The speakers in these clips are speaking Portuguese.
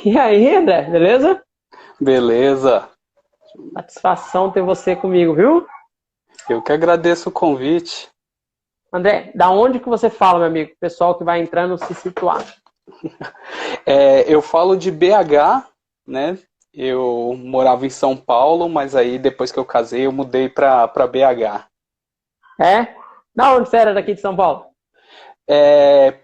E aí, André, beleza? Beleza, Satisfação ter você comigo, viu? eu que agradeço o convite. André, da onde que você fala, meu amigo? Pessoal que vai entrando se situar. Eu falo de BH, né? Eu morava em São Paulo, mas aí depois que eu casei eu mudei para BH. É? Da onde você era daqui de São Paulo? É,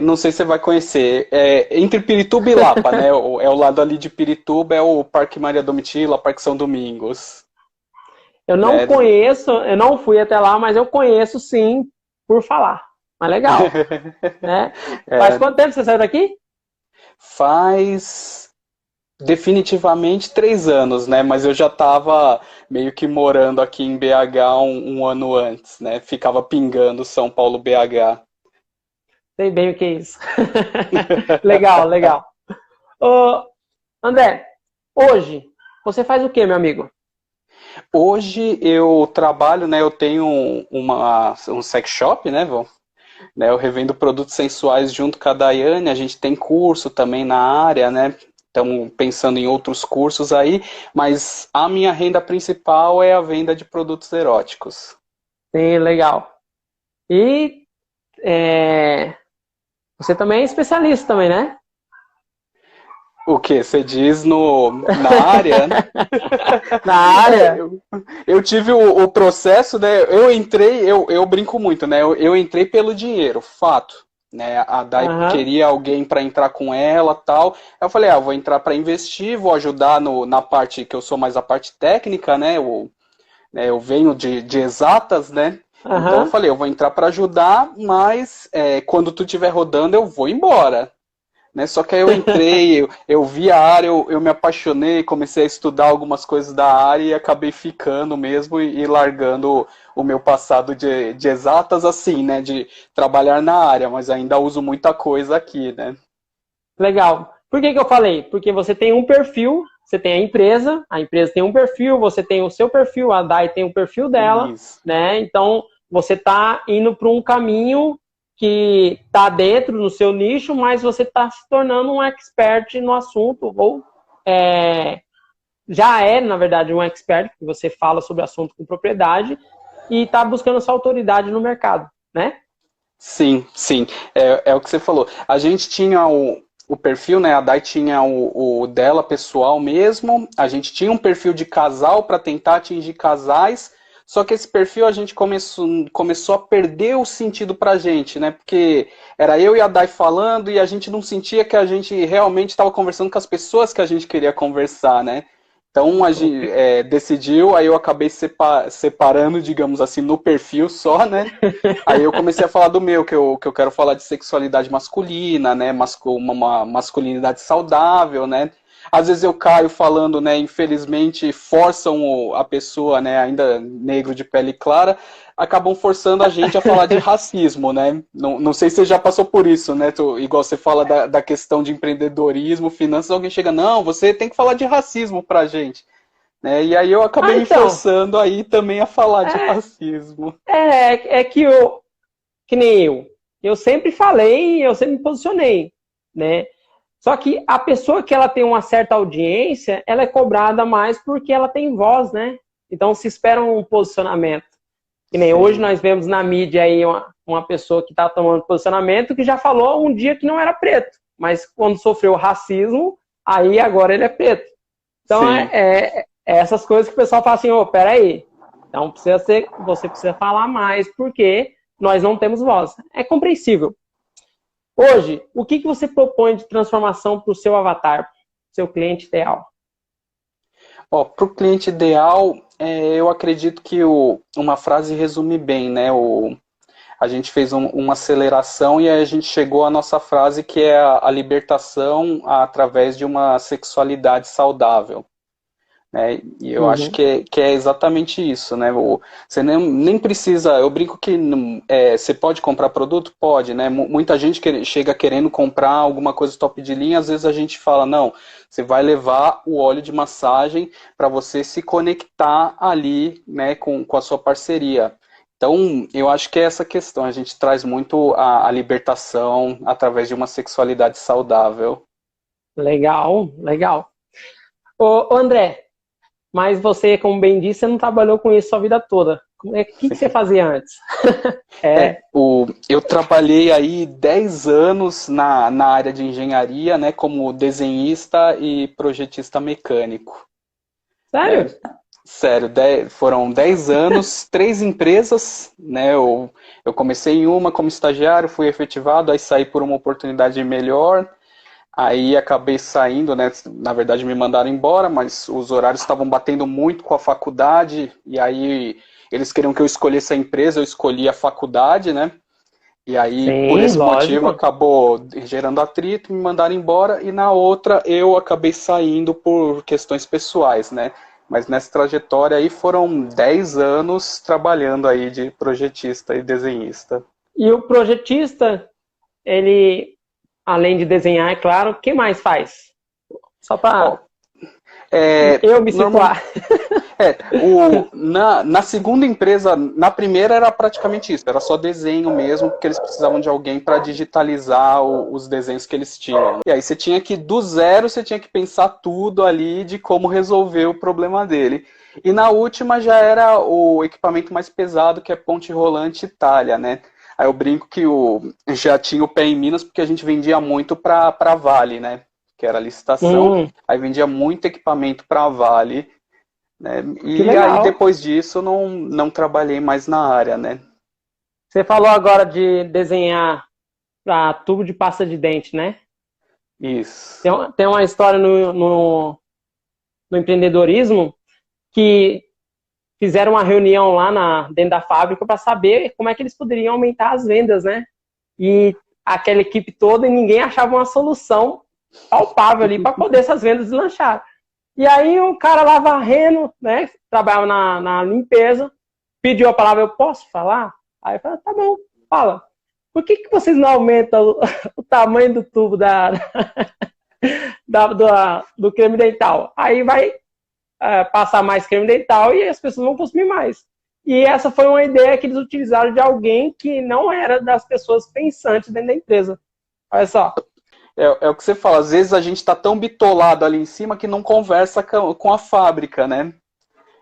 não sei se você vai conhecer, entre Pirituba e Lapa, né? É o lado ali de Pirituba, é o Parque Maria Domitila, Parque São Domingos, Eu não né? conheço, eu não fui até lá, mas eu conheço sim por falar. Mas legal, né? Faz É, quanto tempo você saiu daqui? faz definitivamente 3 anos, né? Mas eu já estava meio que morando aqui em BH um ano antes, né? Ficava pingando São Paulo BH. Sei bem o que é isso. Legal, legal. Ô, André, hoje você faz o que, meu amigo? Hoje eu trabalho, né? Eu tenho um sex shop, né? Eu revendo produtos sensuais junto com a Daiane. A gente tem curso também na área, né? Estamos pensando em outros cursos aí, mas a minha renda principal é a venda de produtos eróticos. Sim, legal. E é, você também é especialista também, né? O que você diz na área? Na É, área? eu tive o processo, né? Eu entrei, eu brinco muito, né? Eu entrei pelo dinheiro, fato. Né, a Dai Aham. queria alguém para entrar com ela tal. Eu falei, vou entrar para investir, vou ajudar na parte que eu sou mais a parte técnica, né? Eu venho de exatas, né? Então eu Aham. falei, eu vou entrar para ajudar, mas quando tu estiver rodando, eu vou embora. Né? Só que aí eu entrei, eu vi a área, eu me apaixonei, comecei a estudar algumas coisas da área e acabei ficando mesmo e largando o meu passado de exatas assim, né? De trabalhar na área, mas ainda uso muita coisa aqui, né? Legal. Por que que eu falei? Porque você tem um perfil, você tem a empresa tem um perfil, você tem o seu perfil, a Dai tem o perfil dela, Isso. né? Então, você está indo para um caminho que está dentro do seu nicho, mas você está se tornando um expert no assunto, ou é, já é, na verdade, um expert, que você fala sobre o assunto com propriedade, e está buscando essa autoridade no mercado, né? Sim, sim. É o que você falou. A gente tinha o perfil, né? A Dai tinha o dela pessoal mesmo. A gente tinha um perfil de casal para tentar atingir casais. Só que esse perfil a gente começou a perder o sentido pra gente, né? Porque era eu e a Dai falando e a gente não sentia que a gente realmente estava conversando com as pessoas que a gente queria conversar, né? Então a gente decidiu, aí eu acabei separando, digamos assim, no perfil só, né? Aí eu comecei a falar do meu, que eu quero falar de sexualidade masculina, né? Uma masculinidade saudável, né? Às vezes eu caio falando, né? Infelizmente forçam a pessoa, né? Ainda negro de pele clara, acabam forçando a gente a falar de racismo, né? Não sei se você já passou por isso, né? Igual você fala da questão de empreendedorismo, finanças, alguém chega, não, você tem que falar de racismo pra gente. Né? E aí eu acabei Ah, me então, forçando aí também a falar de é, racismo. é que eu, que nem eu sempre falei, eu sempre me posicionei, né? Só que a pessoa que ela tem uma certa audiência, ela é cobrada mais porque ela tem voz, né? Então se espera um posicionamento. Que nem hoje Sim. nós vemos na mídia aí uma pessoa que está tomando posicionamento que já falou um dia que não era preto, mas quando sofreu racismo, aí agora ele é preto. Então Sim, é essas coisas que o pessoal fala assim, ô, peraí, então você precisa falar mais porque nós não temos voz. É compreensível. Hoje, o que você propõe de transformação para o seu avatar, seu cliente ideal? para o cliente ideal, eu acredito que uma frase resume bem, né? A gente fez uma aceleração e aí a gente chegou à nossa frase que é a libertação através de uma sexualidade saudável. Né? E eu acho Uhum. que é exatamente isso, né? Você nem precisa. Eu brinco que você pode comprar produto? Pode, né? Muita gente chega querendo comprar alguma coisa top de linha, às vezes a gente fala, não, você vai levar o óleo de massagem para você se conectar ali, né, com a sua parceria. Então, eu acho que é essa questão. A gente traz muito a libertação através de uma sexualidade saudável. Legal, legal. Ô, André, mas você, como bem disse, você não trabalhou com isso a vida toda. O que você fazia antes? Eu trabalhei aí 10 anos na área de engenharia, né, como desenhista e projetista mecânico. Sério? Né? Sério, foram 10 anos, 3 empresas, né? Eu comecei em uma como estagiário, fui efetivado, aí saí por uma oportunidade melhor, aí acabei saindo, né? Na verdade me mandaram embora, mas os horários estavam batendo muito com a faculdade, e aí eles queriam que eu escolhesse a empresa, eu escolhi a faculdade, né? E aí, por Sim, esse motivo, lógico. acabou gerando atrito, me mandaram embora, e na outra eu acabei saindo por questões pessoais, né? Mas nessa trajetória aí foram 10 anos trabalhando aí de projetista e desenhista. E o projetista, ele, além de desenhar, é claro, o que mais faz? Só Ó, para é, eu me normal, situar. na segunda empresa, na primeira era praticamente isso, era só desenho mesmo, porque eles precisavam de alguém para digitalizar os desenhos que eles tinham. E aí você tinha que, do zero, você tinha que pensar tudo ali de como resolver o problema dele. E na última já era o equipamento mais pesado, que é ponte rolante Itália, né? Aí eu brinco que já tinha o pé em Minas, porque a gente vendia muito para Vale, né? Que era a licitação. Aí vendia muito equipamento para Vale, né? Que E aí legal. depois disso não trabalhei mais na área, né? Você falou agora de desenhar para tubo de pasta de dente, né? Isso. Tem uma história no empreendedorismo que fizeram uma reunião lá dentro da fábrica para saber como é que eles poderiam aumentar as vendas, né? E aquela equipe toda e ninguém achava uma solução palpável ali para poder essas vendas deslanchar. E aí um cara lá varrendo, né? Trabalhava na limpeza, pediu a palavra, eu posso falar? Aí eu falei, tá bom, fala. Por que vocês não aumentam o tamanho do tubo do creme dental? Aí vai passar mais creme dental e as pessoas vão consumir mais. E essa foi uma ideia que eles utilizaram de alguém que não era das pessoas pensantes dentro da empresa. Olha só. É o que você fala, às vezes a gente está tão bitolado ali em cima que não conversa com a fábrica, né?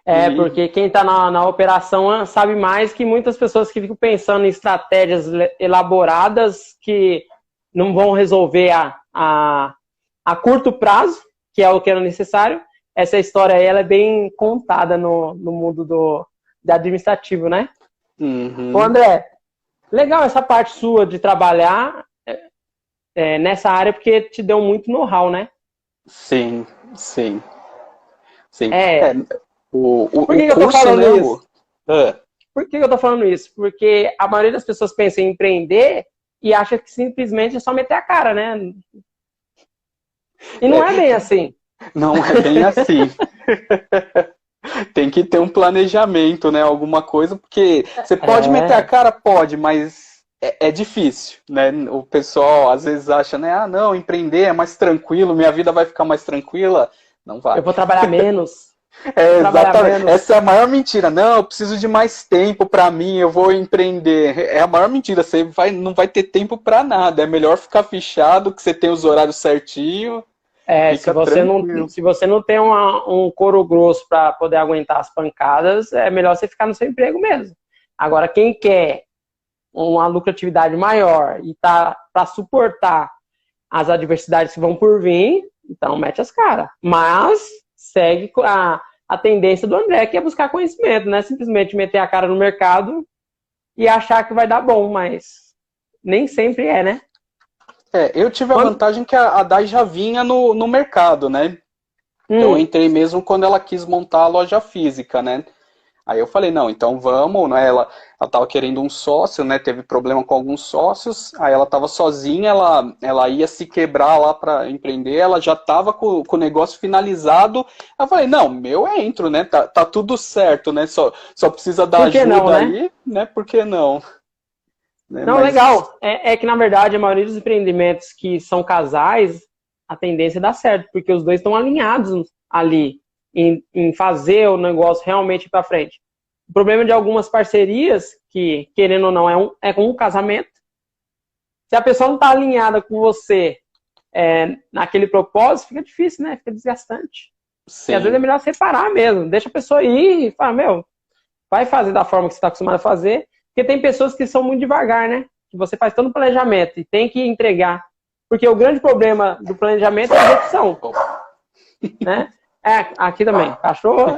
E Porque quem está na operação sabe mais que muitas pessoas que ficam pensando em estratégias elaboradas que não vão resolver a curto prazo, que é o que era necessário. Essa história aí ela é bem contada no mundo do administrativo, né? Ô, André, legal essa parte sua de trabalhar nessa área, porque te deu muito know-how, né? sim, sim, sim. Por que eu tô curso, né? falando isso? Por que eu tô falando isso? Porque a maioria das pessoas pensa em empreender e acha que simplesmente é só meter a cara, né? E não é bem assim. Não é bem assim. Tem que ter um planejamento, né? Alguma coisa, porque você pode meter a cara, pode, mas é difícil, né? O pessoal às vezes acha, né? Ah, não, empreender é mais tranquilo, minha vida vai ficar mais tranquila. Não vai. Eu vou trabalhar menos. Exatamente. Essa é a maior mentira. Não, eu preciso de mais tempo para mim, eu vou empreender. É a maior mentira. Você não vai ter tempo para nada. É melhor ficar fichado, que você tem os horários certinho. Se você não tem um couro grosso para poder aguentar as pancadas, é melhor você ficar no seu emprego mesmo. Agora, quem quer uma lucratividade maior e tá para suportar as adversidades que vão por vir, então mete as caras. Mas segue a tendência do André, que é buscar conhecimento, não é simplesmente meter a cara no mercado e achar que vai dar bom, mas nem sempre é, né? Eu tive a vantagem que a Dai já vinha no mercado, né? Eu entrei mesmo quando ela quis montar a loja física, né? Aí eu falei, não, então vamos, né? Ela estava querendo um sócio, né? Teve problema com alguns sócios, aí ela estava sozinha, ela ia se quebrar lá para empreender, ela já estava com o negócio finalizado. Eu falei, não, entro, né? Tá tudo certo, né? Só precisa dar ajuda não, aí, né? Por que não? Não, legal. É que, na verdade, a maioria dos empreendimentos que são casais, a tendência é dar certo, porque os dois estão alinhados ali em fazer o negócio realmente ir para frente. O problema de algumas parcerias, que, querendo ou não, é com um casamento. Se a pessoa não está alinhada com você naquele propósito, fica difícil, né? Fica desgastante. Sim. E às vezes é melhor separar mesmo, deixa a pessoa ir e fala, meu, vai fazer da forma que você está acostumado a fazer, porque tem pessoas que são muito devagar, né? Que você faz todo o planejamento e tem que entregar. Porque o grande problema do planejamento é a execução. Né? Aqui também, cachorro.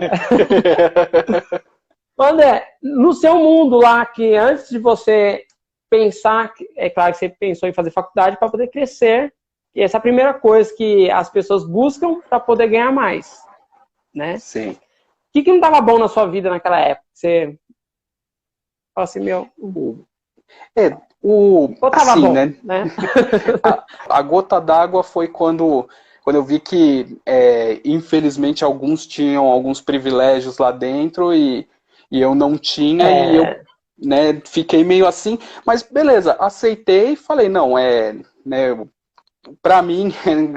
André, no seu mundo lá, que antes de você pensar, é claro que você pensou em fazer faculdade para poder crescer, e essa é a primeira coisa que as pessoas buscam para poder ganhar mais, né? Sim. O que não estava bom na sua vida naquela época? Você fala assim, meu... Ou tava assim, bom, né? A gota d'água foi quando eu vi que, infelizmente, alguns tinham alguns privilégios lá dentro e eu não tinha, e eu, né, fiquei meio assim, mas beleza, aceitei e falei, não, né, para mim,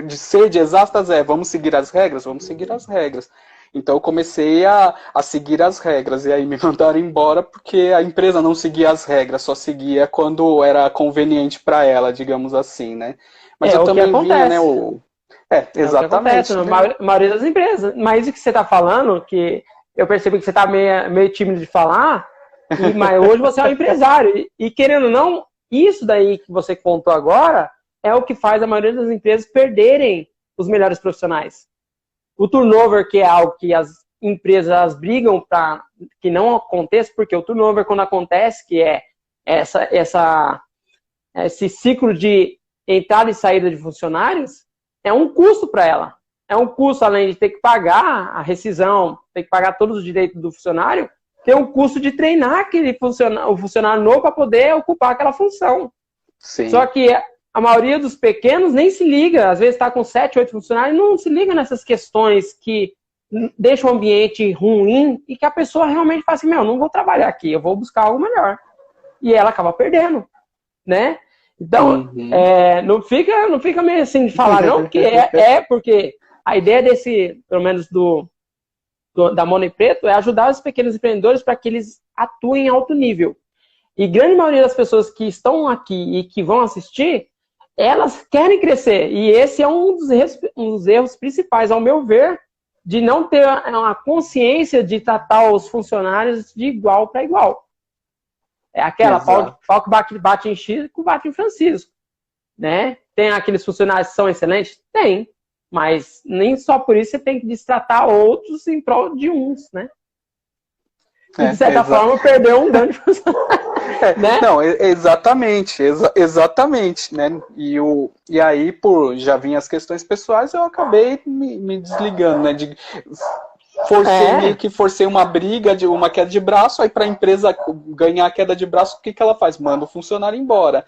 de ser de exatas vamos seguir as regras? Vamos seguir as regras. Então eu comecei a seguir as regras, e aí me mandaram embora porque a empresa não seguia as regras, só seguia quando era conveniente para ela, digamos assim, né? Mas eu também vinha, né, exatamente. É o que acontece na maioria das empresas. Mas isso que você está falando, que eu percebi que você está meio tímido de falar, mas hoje você é um empresário. E querendo ou não, isso daí que você contou agora é o que faz a maioria das empresas perderem os melhores profissionais. O turnover, que é algo que as empresas brigam para que não aconteça, porque o turnover, quando acontece, que é esse ciclo de entrada e saída de funcionários, é um custo para ela. É um custo, além de ter que pagar a rescisão, ter que pagar todos os direitos do funcionário, tem um custo de treinar o funcionário novo para poder ocupar aquela função. Sim. Só que a maioria dos pequenos nem se liga, às vezes está com 7, 8 funcionários, não se liga nessas questões que deixam o ambiente ruim e que a pessoa realmente fala assim, não vou trabalhar aqui, eu vou buscar algo melhor. E ela acaba perdendo, né? Então, não fica meio assim de falar, não, porque porque a ideia pelo menos da Money Preto, é ajudar os pequenos empreendedores para que eles atuem em alto nível. E grande maioria das pessoas que estão aqui e que vão assistir, elas querem crescer. E esse é um dos erros principais, ao meu ver, de não ter uma consciência de tratar os funcionários de igual para igual. É aquela, pau que bate em Chico, bate em Francisco. Né? Tem aqueles funcionários que são excelentes? Tem. Mas nem só por isso você tem que destratar outros em prol de uns, né? E, de certa forma, perdeu um grande funcionário. Né? Não, exatamente, né? E aí, por já vinha as questões pessoais, eu acabei me desligando, né? Forcei uma briga, uma queda de braço, aí para a empresa ganhar a queda de braço, o que ela faz? Manda o funcionário embora.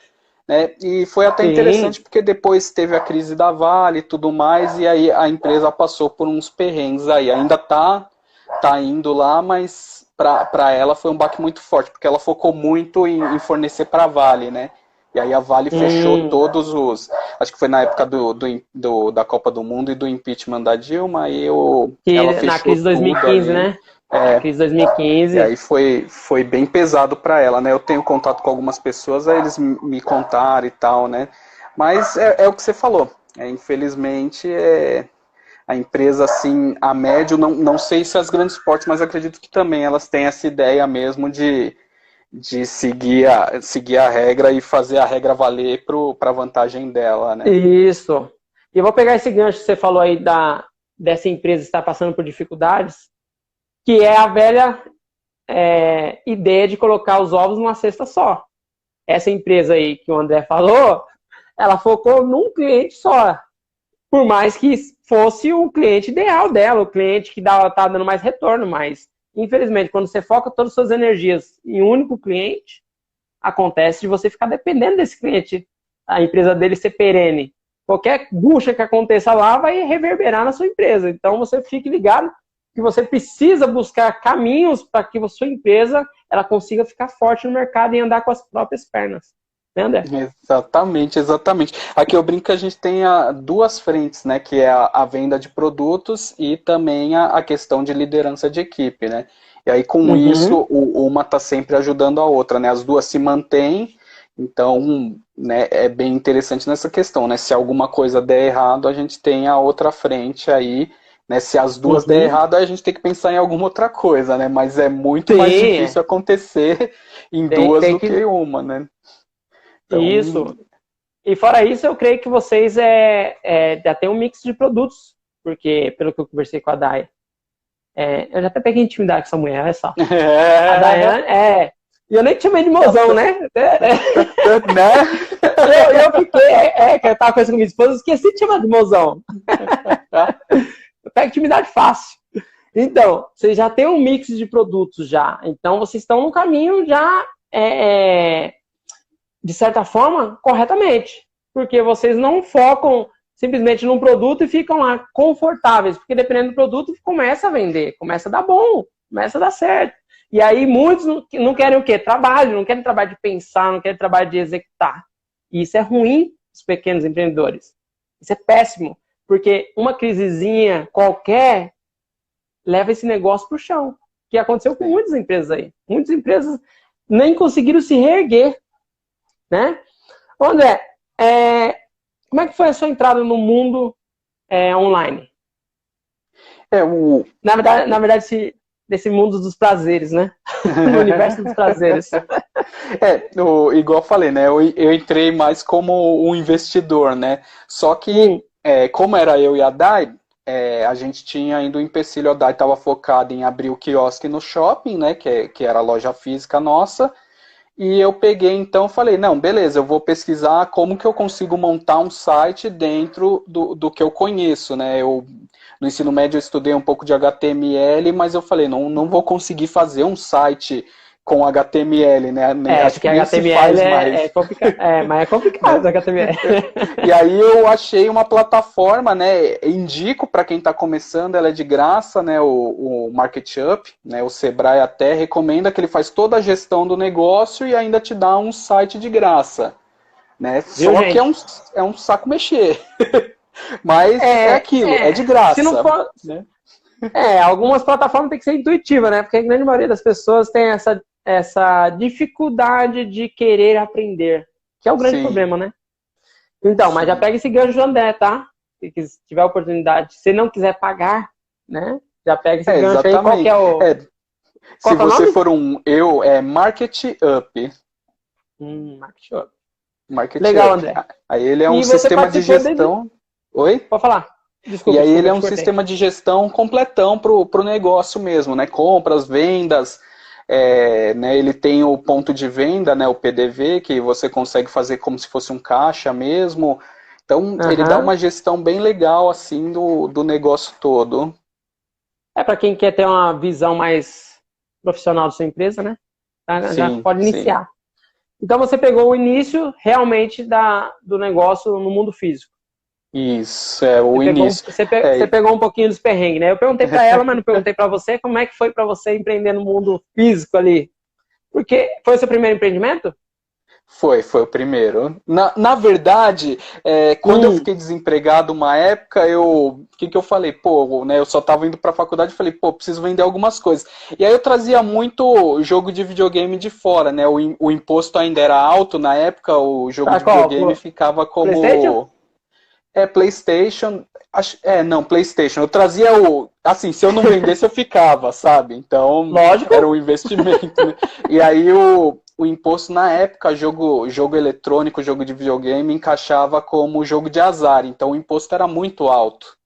Né? E foi até interessante porque depois teve a crise da Vale e tudo mais, e aí a empresa passou por uns perrengues aí. Ainda tá indo lá, mas para ela foi um baque muito forte, porque ela focou muito em fornecer para a Vale, né? E aí a Vale fechou todos os... Acho que foi na época da Copa do Mundo e do impeachment da Dilma, e ela fechou na crise de 2015, né? Na crise de 2015. E aí foi bem pesado para ela, né? Eu tenho contato com algumas pessoas, aí eles me contaram e tal, né? Mas é o que você falou. Infelizmente, a empresa, assim, a médio, não sei se as grandes portes, mas acredito que também elas têm essa ideia mesmo de seguir a regra e fazer a regra valer para a vantagem dela, né? Isso. E eu vou pegar esse gancho que você falou aí dessa empresa estar passando por dificuldades, que é a velha ideia de colocar os ovos numa cesta só. Essa empresa aí que o André falou, ela focou num cliente só. Por mais que fosse o cliente ideal dela, o cliente que tá dando mais retorno, mas infelizmente, quando você foca todas as suas energias em um único cliente, acontece de você ficar dependendo desse cliente, a empresa dele ser perene. Qualquer bucha que aconteça lá vai reverberar na sua empresa. Então você fique ligado que você precisa buscar caminhos para que a sua empresa ela consiga ficar forte no mercado e andar com as próprias pernas. Né, André? Exatamente. Aqui eu brinco que a gente tem duas frentes, né? Que é a venda de produtos e também a questão de liderança de equipe, né? E aí com isso, uma está sempre ajudando a outra, né? As duas se mantêm Então, né, é bem interessante nessa questão, né? Se alguma coisa der errado, a gente tem a outra frente aí, né? Se as duas der Uhum. errado, aí a gente tem que pensar em alguma outra coisa, né? Mas é muito mais Sim, difícil acontecer em tem, duas tem do que. que uma, né? Então, Isso. E fora isso, eu creio que vocês já tem um mix de produtos, porque, pelo que eu conversei com a Day, eu já até peguei intimidade com essa mulher, olha só. A Daiane, e eu nem te chamei de mozão, né? né? Eu fiquei, que eu tava conversando com minha esposa, esqueci de chamar de mozão. Eu pego intimidade fácil. Então, vocês já têm um mix de produtos já. Então, vocês estão no caminho já, de certa forma, corretamente. Porque vocês não focam simplesmente num produto e ficam lá confortáveis. Porque dependendo do produto, começa a vender, começa a dar bom, começa a dar certo. E aí muitos não querem o quê? Trabalho, não querem trabalho de pensar, não querem trabalho de executar. E isso é ruim dos pequenos empreendedores. Isso é péssimo. Porque uma crisezinha qualquer leva esse negócio para o chão. Que aconteceu com muitas empresas aí. Muitas empresas nem conseguiram se reerguer. Né? André, como é que foi a sua entrada no mundo online? Na verdade, desse mundo dos prazeres, né? No universo dos prazeres. Igual eu falei, né? Eu entrei mais como um investidor, né? Só que, como era eu e a Dai, a gente tinha ainda o empecilho, a Dai estava focada em abrir o quiosque no shopping, né? Que era a loja física nossa. E eu peguei, então, falei, não, beleza, eu vou pesquisar como que eu consigo montar um site dentro do que eu conheço, né? No ensino médio eu estudei um pouco de HTML, mas eu falei, não vou conseguir fazer um site com HTML, né? Acho que HTML é complicado. Mas é complicado HTML. E aí eu achei uma plataforma, né? Indico para quem está começando, ela é de graça, né? O MarketUp, né? O Sebrae até recomenda que ele faz toda a gestão do negócio e ainda te dá um site de graça, né? Viu, Só gente? que é um saco mexer. Mas é aquilo, é de graça. Se não for, né? Algumas plataformas tem que ser intuitiva, né? Porque a grande maioria das pessoas tem essa dificuldade de querer aprender, que é o grande problema, né? Então, mas já pega esse gancho do André, tá? Se tiver oportunidade, se não quiser pagar, né? Já pega esse gancho aí, qual que é o... Se você for Market Up. Market Up. Market Legal, Up. André. Aí ele é um sistema de gestão... Oi? Pode falar. Desculpa, e aí ele é um sistema de gestão completão pro negócio mesmo, né? Compras, vendas, né? Ele tem o ponto de venda, né? O PDV, que você consegue fazer como se fosse um caixa mesmo. Então, ele dá uma gestão bem legal, assim, do negócio todo. Para quem quer ter uma visão mais profissional da sua empresa, né? Já pode iniciar. Sim. Então, você pegou o início, realmente, do negócio no mundo físico. Isso, o início. Você pegou um pouquinho dos perrengues, né? Eu perguntei para ela, mas não perguntei para você. Como é que foi para você empreender no mundo físico ali? Porque foi o seu primeiro empreendimento? Foi o primeiro. Na verdade, quando eu fiquei desempregado uma época, o que eu falei? Pô, né, eu só tava indo pra faculdade e falei, pô, preciso vender algumas coisas. E aí eu trazia muito jogo de videogame de fora, né? O imposto ainda era alto na época, o jogo de videogame ficava como... PlayStation? PlayStation. PlayStation. Eu trazia assim, se eu não vendesse, eu ficava, sabe? Então, lógico. Era um investimento. Né? E aí o imposto na época, jogo eletrônico, jogo de videogame, encaixava como jogo de azar. Então o imposto era muito alto.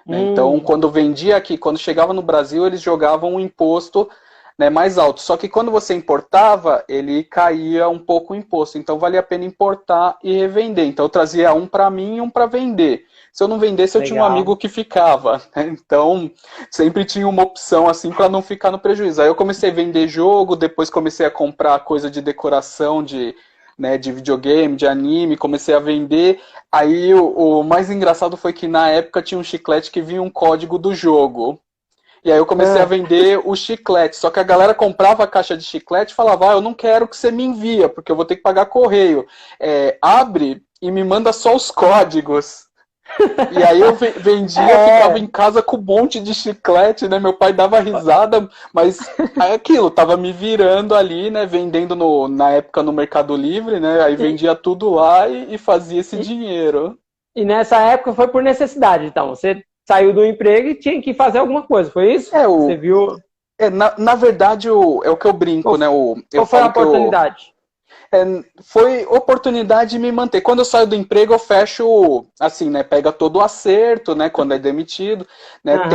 Né? Então, quando vendia aqui, quando chegava no Brasil, eles jogavam um imposto, né, mais alto. Só que quando você importava, ele caía um pouco o imposto. Então valia a pena importar e revender. Então eu trazia um para mim e um para vender. Se eu não vendesse, eu tinha um amigo que ficava. Né? Então sempre tinha uma opção assim para não ficar no prejuízo. Aí eu comecei a vender jogo, depois comecei a comprar coisa de decoração de videogame, de anime, comecei a vender. Aí o mais engraçado foi que na época tinha um chiclete que vinha um código do jogo. E aí eu comecei a vender o chiclete. Só que a galera comprava a caixa de chiclete e falava, eu não quero que você me envia, porque eu vou ter que pagar correio. Abre e me manda só os códigos. E aí eu vendia, ficava em casa com um monte de chiclete, né? Meu pai dava risada, mas aí aquilo, tava me virando ali, né? Vendendo na época no Mercado Livre, né? Aí E, vendia tudo lá e fazia esse e, dinheiro. e nessa época foi por necessidade, então. Você saiu do emprego e tinha que fazer alguma coisa, foi isso? É, Você viu? na verdade, é o que eu brinco, Ou, né? Eu ou foi a falo que oportunidade? é, foi oportunidade de me manter. Quando eu saio do emprego, eu fecho, assim, né? Pega todo o acerto, né? Quando é demitido, né? Aham,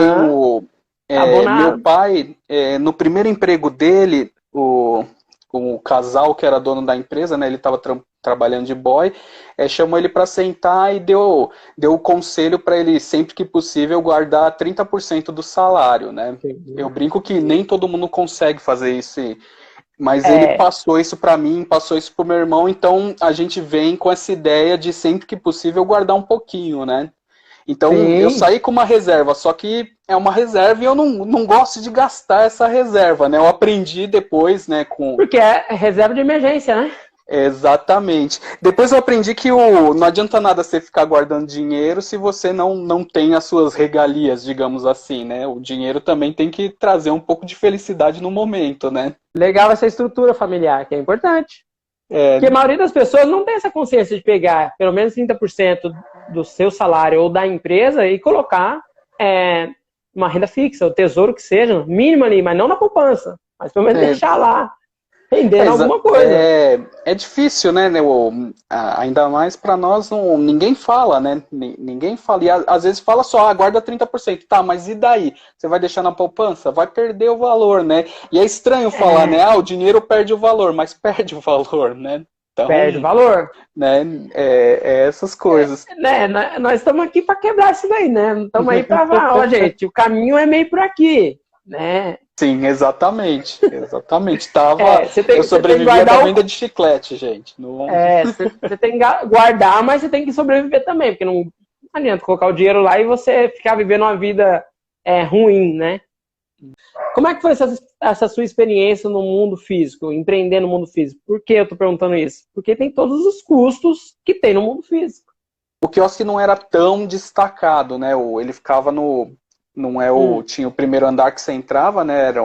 Meu abonado. pai, no primeiro emprego dele, o casal que era dono da empresa, né? Ele estava trabalhando de boy, chamou ele para sentar e deu o conselho para ele, sempre que possível, guardar 30% do salário, né? Eu brinco que nem todo mundo consegue fazer isso, mas ele É, passou isso para mim, passou isso pro meu irmão, então a gente vem com essa ideia de sempre que possível guardar um pouquinho, né? Então eu sim, saí com uma reserva, só que é uma reserva e eu não gosto de gastar essa reserva, né? Eu aprendi depois, né, com. porque é reserva de emergência, né? Exatamente. Depois eu aprendi que não adianta nada você ficar guardando dinheiro se você não tem as suas regalias, digamos assim, né? O dinheiro também tem que trazer um pouco de felicidade no momento, né? Legal essa estrutura familiar, que é importante. É, Porque a maioria das pessoas não tem essa consciência de pegar pelo menos 30% do seu salário ou da empresa e colocar uma renda fixa, o tesouro que seja, mínimo ali, mas não na poupança. Mas pelo menos é, deixar lá, rendendo alguma coisa. é difícil, né? Ainda mais para nós, ninguém fala, né? Ninguém fala. E às vezes fala só, guarda 30%. Tá, mas e daí? Você vai deixar na poupança? Vai perder o valor, né? E é estranho falar, né? É, O dinheiro perde o valor, mas perde o valor, né? perde Então, valor. né? É essas coisas. Né, nós estamos aqui para quebrar isso daí, né? Não estamos aí para falar, ó, gente, o caminho é meio por aqui, né? Sim, exatamente. Exatamente. Eu Você tem que sobrevivia da guardar venda de chiclete, gente. Não... você tem que guardar, mas você tem que sobreviver também, porque não adianta colocar o dinheiro lá e você ficar vivendo uma vida ruim, né? Como é que foi essa sua experiência no mundo físico, empreender no mundo físico? Por que eu tô perguntando isso? Porque tem todos os custos que tem no mundo físico. O quiosque não era tão destacado, né? Ele ficava no. Não é o. Hum, Tinha o primeiro andar que você entrava, né? Era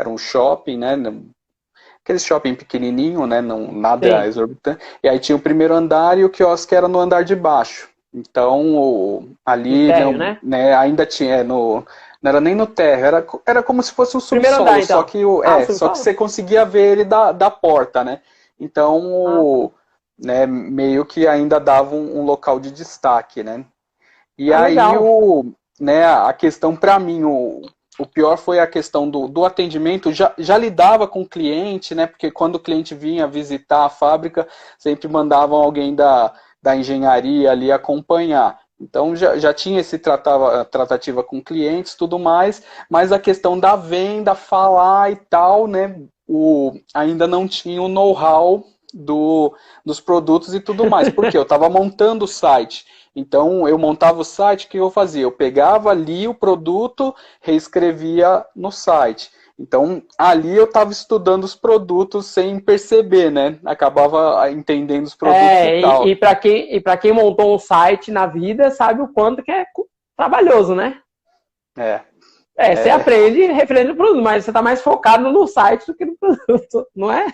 um shopping, né? Aquele shopping pequenininho, né? Não, nada sim, exorbitante. E aí tinha o primeiro andar e o quiosque era no andar de baixo. Então, no ali, térreo, não, né? né? Ainda tinha. Não era nem no térreo, era como se fosse um Primeiro andar, subsolo, só então. que, Ah, o só que subsolo? você conseguia ver ele da porta, né? Então, Ah, tá. né, meio que ainda dava um local de destaque, né? E Ah, aí legal. né, a questão para mim, o pior foi a questão do atendimento. Já lidava com o cliente, né? Porque quando o cliente vinha visitar a fábrica, sempre mandavam alguém da engenharia ali acompanhar. Então já tinha esse tratativa com clientes, tudo mais, mas a questão da venda, falar e tal, né? Ainda não tinha o know-how dos produtos e tudo mais. Porque eu estava montando o site. Então, eu montava o site, o que eu fazia? Eu pegava ali o produto, reescrevia no site. Então, ali eu estava estudando os produtos sem perceber, né? Acabava entendendo os produtos e E tal. para quem montou um site na vida, sabe o quanto que é trabalhoso, né? É, Você é, aprende referente ao produto, mas você está mais focado no site do que no produto, não é?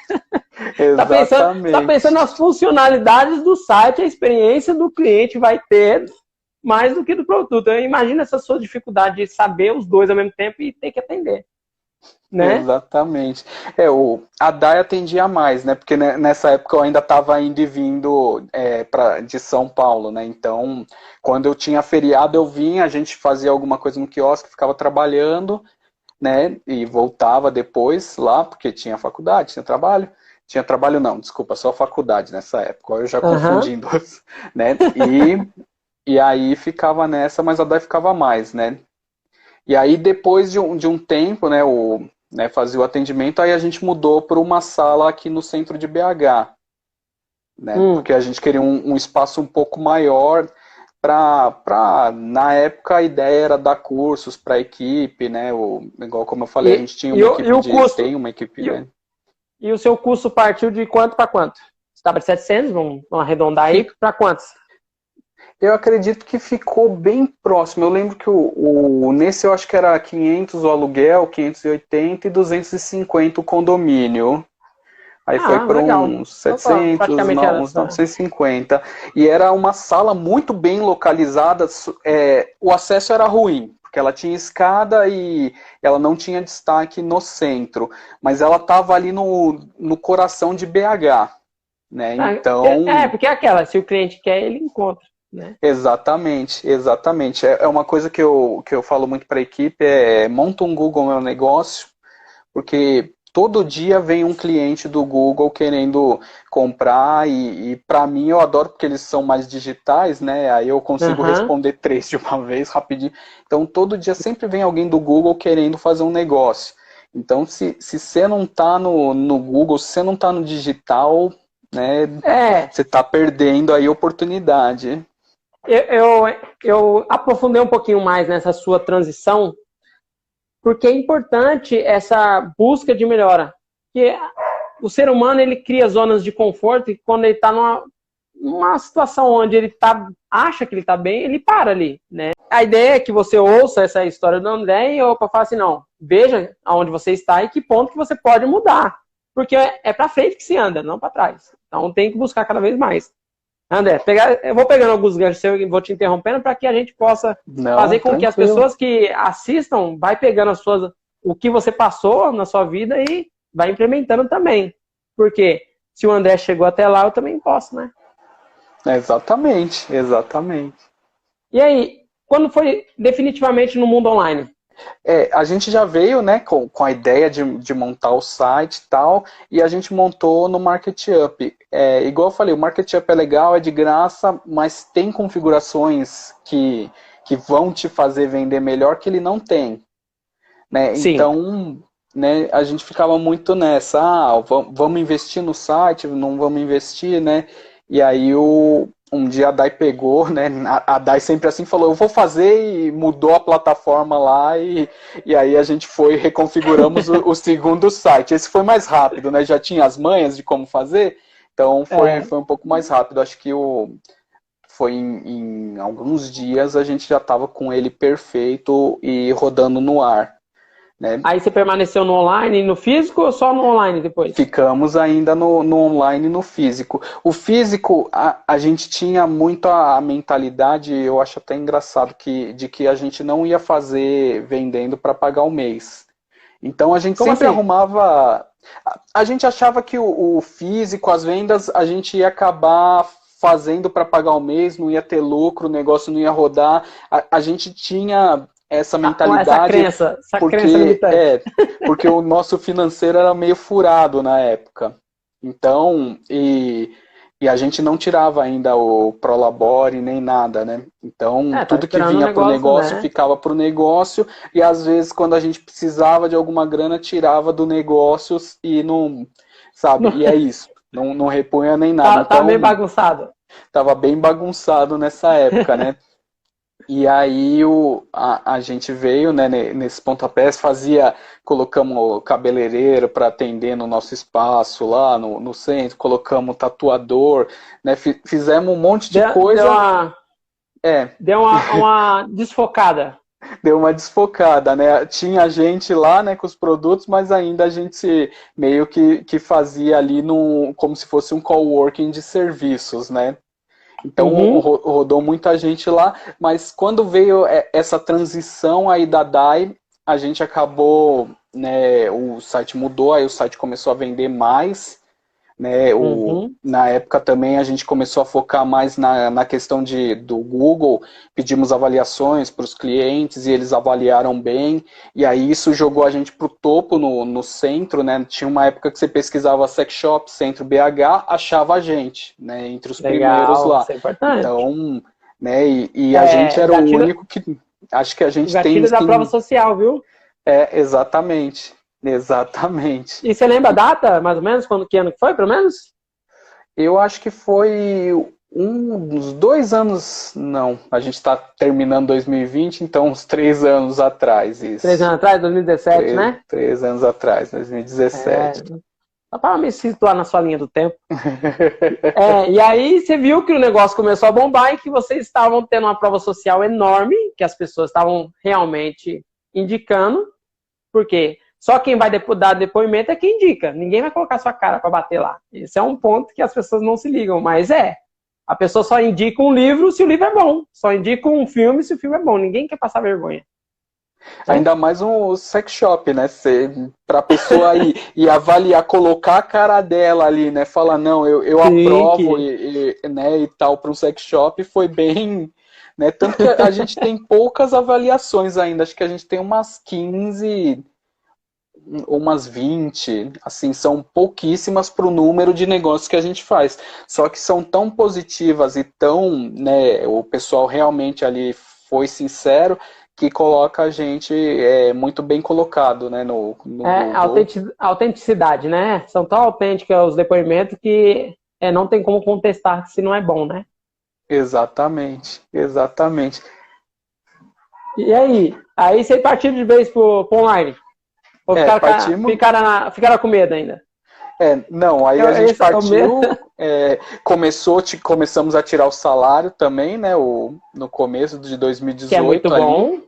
Tá pensando exatamente. nas funcionalidades do site, a experiência do cliente vai ter mais do que do produto. Então, imagina essa sua dificuldade de saber os dois ao mesmo tempo e ter que atender, né? Exatamente. A DAI atendia mais, né? Porque nessa época eu ainda estava indo e vindo de São Paulo, né? Então, quando eu tinha feriado, eu vinha, a gente fazia alguma coisa no quiosque, ficava trabalhando, né? E voltava depois lá, porque tinha faculdade, tinha trabalho. Tinha trabalho não, desculpa, só faculdade nessa época. Eu já Aham. confundindo, né? E aí ficava nessa, mas a DAI ficava mais, né? E aí, depois de um tempo, né, fazia o atendimento, aí a gente mudou para uma sala aqui no centro de BH, né? Hum. Porque a gente queria um espaço um pouco maior na época a ideia era dar cursos para a equipe, né? Igual como eu falei, a gente tinha uma E equipe o custo? tem uma equipe, E, né? e o seu custo partiu de quanto para quanto? Você estava de 700, vamos arredondar aí, Fica, para quantos? Eu acredito que ficou bem próximo. Eu lembro que nesse eu acho que era 500 o aluguel, 580 e 250 o condomínio. Aí foi Ah, para legal. uns Opa, 700, praticamente era uns essa. 950. E era uma sala muito bem localizada. O acesso era ruim, porque ela tinha escada e ela não tinha destaque no centro. Mas ela estava ali no coração de BH, né? Ah, Então, porque é aquela, se o cliente quer, ele encontra, né? exatamente, exatamente. É uma coisa que eu falo muito para a equipe, monta um Google Meu Negócio, porque todo dia vem um cliente do Google querendo comprar e para mim eu adoro porque eles são mais digitais, né? Aí eu consigo Aham. responder três de uma vez rapidinho. Então todo dia sempre vem alguém do Google querendo fazer um negócio. Então se você não está no Google, se você não está no digital, né, É, você está perdendo aí oportunidade. eu aprofundei um pouquinho mais nessa sua transição, porque é importante essa busca de melhora. Porque o ser humano, ele cria zonas de conforto e quando ele está numa situação onde ele acha que ele está bem, ele para ali, né? A ideia é que você ouça essa história do André e fala assim, não, veja aonde você está e que ponto que você pode mudar. Porque é para frente que se anda, não para trás. Então tem que buscar cada vez mais. André, eu vou pegando alguns ganchos e vou te interrompendo para que a gente possa Não, fazer com que as tranquilo. pessoas que assistam vai pegando o que você passou na sua vida e vai implementando também. Porque se o André chegou até lá, eu também posso, né? Exatamente, exatamente. E aí, quando foi definitivamente no mundo online? A gente já veio, né, com a ideia de montar o site e tal, e a gente montou no MarketUp. Igual eu falei, o MarketUp é legal, é de graça, mas tem configurações que vão te fazer vender melhor que ele não tem, né? Sim. Então, né, a gente ficava muito nessa, vamos investir no site, não vamos investir, né? E aí um dia a Dai pegou, né? A Dai sempre assim falou, eu vou fazer e mudou a plataforma lá e aí a gente foi reconfiguramos o segundo site. Esse foi mais rápido, né? Já tinha as manhas de como fazer, então É, foi um pouco mais rápido. Acho que foi em alguns dias a gente já estava com ele perfeito e rodando no ar, né? aí você permaneceu no online e no físico ou só no online depois? Ficamos ainda no online e no físico. O físico, a gente tinha muito a mentalidade, eu acho até engraçado, de que a gente não ia fazer vendendo para pagar o mês. Então a gente Como sempre assim? arrumava. A gente achava que o físico, as vendas, a gente ia acabar fazendo para pagar o mês, não ia ter lucro, o negócio não ia rodar. A gente tinha essa Essa mentalidade crença porque limitante. porque o nosso financeiro era meio furado na época. Então, e a gente não tirava ainda o Prolabore nem nada, né? Então, Tá tudo que esperando o vinha para o negócio, negócio né? ficava para o negócio, e às vezes, quando a gente precisava de alguma grana, tirava do negócio e não, sabe? E é isso, não repunha nem nada. Tá meio Então, bagunçado. tava bem bagunçado nessa época, né? E aí a gente veio, né, nesse pontapés, colocamos o cabeleireiro para atender no nosso espaço lá no centro, colocamos tatuador, né, fizemos um monte de Deu coisa, uma, é, deu uma desfocada. deu uma desfocada, né, tinha gente lá, né, com os produtos, mas ainda a gente meio que fazia ali como se fosse um coworking de serviços, né. Então Uhum. rodou muita gente lá, mas quando veio essa transição aí da DAI, a gente acabou, né, o site mudou, aí o site começou a vender mais, né, Uhum. na época também a gente começou a focar mais na questão do Google, pedimos avaliações para os clientes e eles avaliaram bem, e aí isso jogou a gente para o topo no centro, né, tinha uma época que você pesquisava sex shop, centro BH, achava a gente, né, entre os primeiros Legal, lá, isso é importante. então, né, e a gente era o único que, acho que a O gente tem, gatilho da prova social, viu? exatamente, exatamente. E você lembra a data, mais ou menos, que ano que foi, pelo menos? Eu acho que foi uns 2 anos, não, a gente está terminando 2020, então uns 3 anos atrás, 3 isso. anos atrás, 2017, Três, né? 3 anos atrás, É, 2017. Só para me situar na sua linha do tempo. E aí você viu que o negócio começou a bombar e que vocês estavam tendo uma prova social enorme, que as pessoas estavam realmente indicando, porque só quem vai dar depoimento é quem indica. Ninguém vai colocar sua cara para bater lá. Esse é um ponto que as pessoas não se ligam, mas a pessoa só indica um livro se o livro é bom, só indica um filme se o filme é bom. Ninguém quer passar vergonha. Ainda mais um sex shop, né? Pra pessoa ir avaliar, colocar a cara dela ali, né? Falar, não, eu aprovo né, e tal, para um sex shop foi bem. Né? Tanto que a gente tem poucas avaliações ainda. Acho que a gente tem umas 15, umas 20. Assim, são pouquíssimas para o número de negócios que a gente faz. Só que são tão positivas e tão. Né, o pessoal realmente ali foi sincero, que coloca a gente muito bem colocado, né, no autenticidade, né? São tão autênticos os depoimentos que não tem como contestar se não é bom, né? Exatamente. E aí você partiu de vez pro online? Ou ficaram com medo ainda? Não, aí a gente partiu, começamos a tirar o salário também, né, no começo de 2018. Que é muito bom.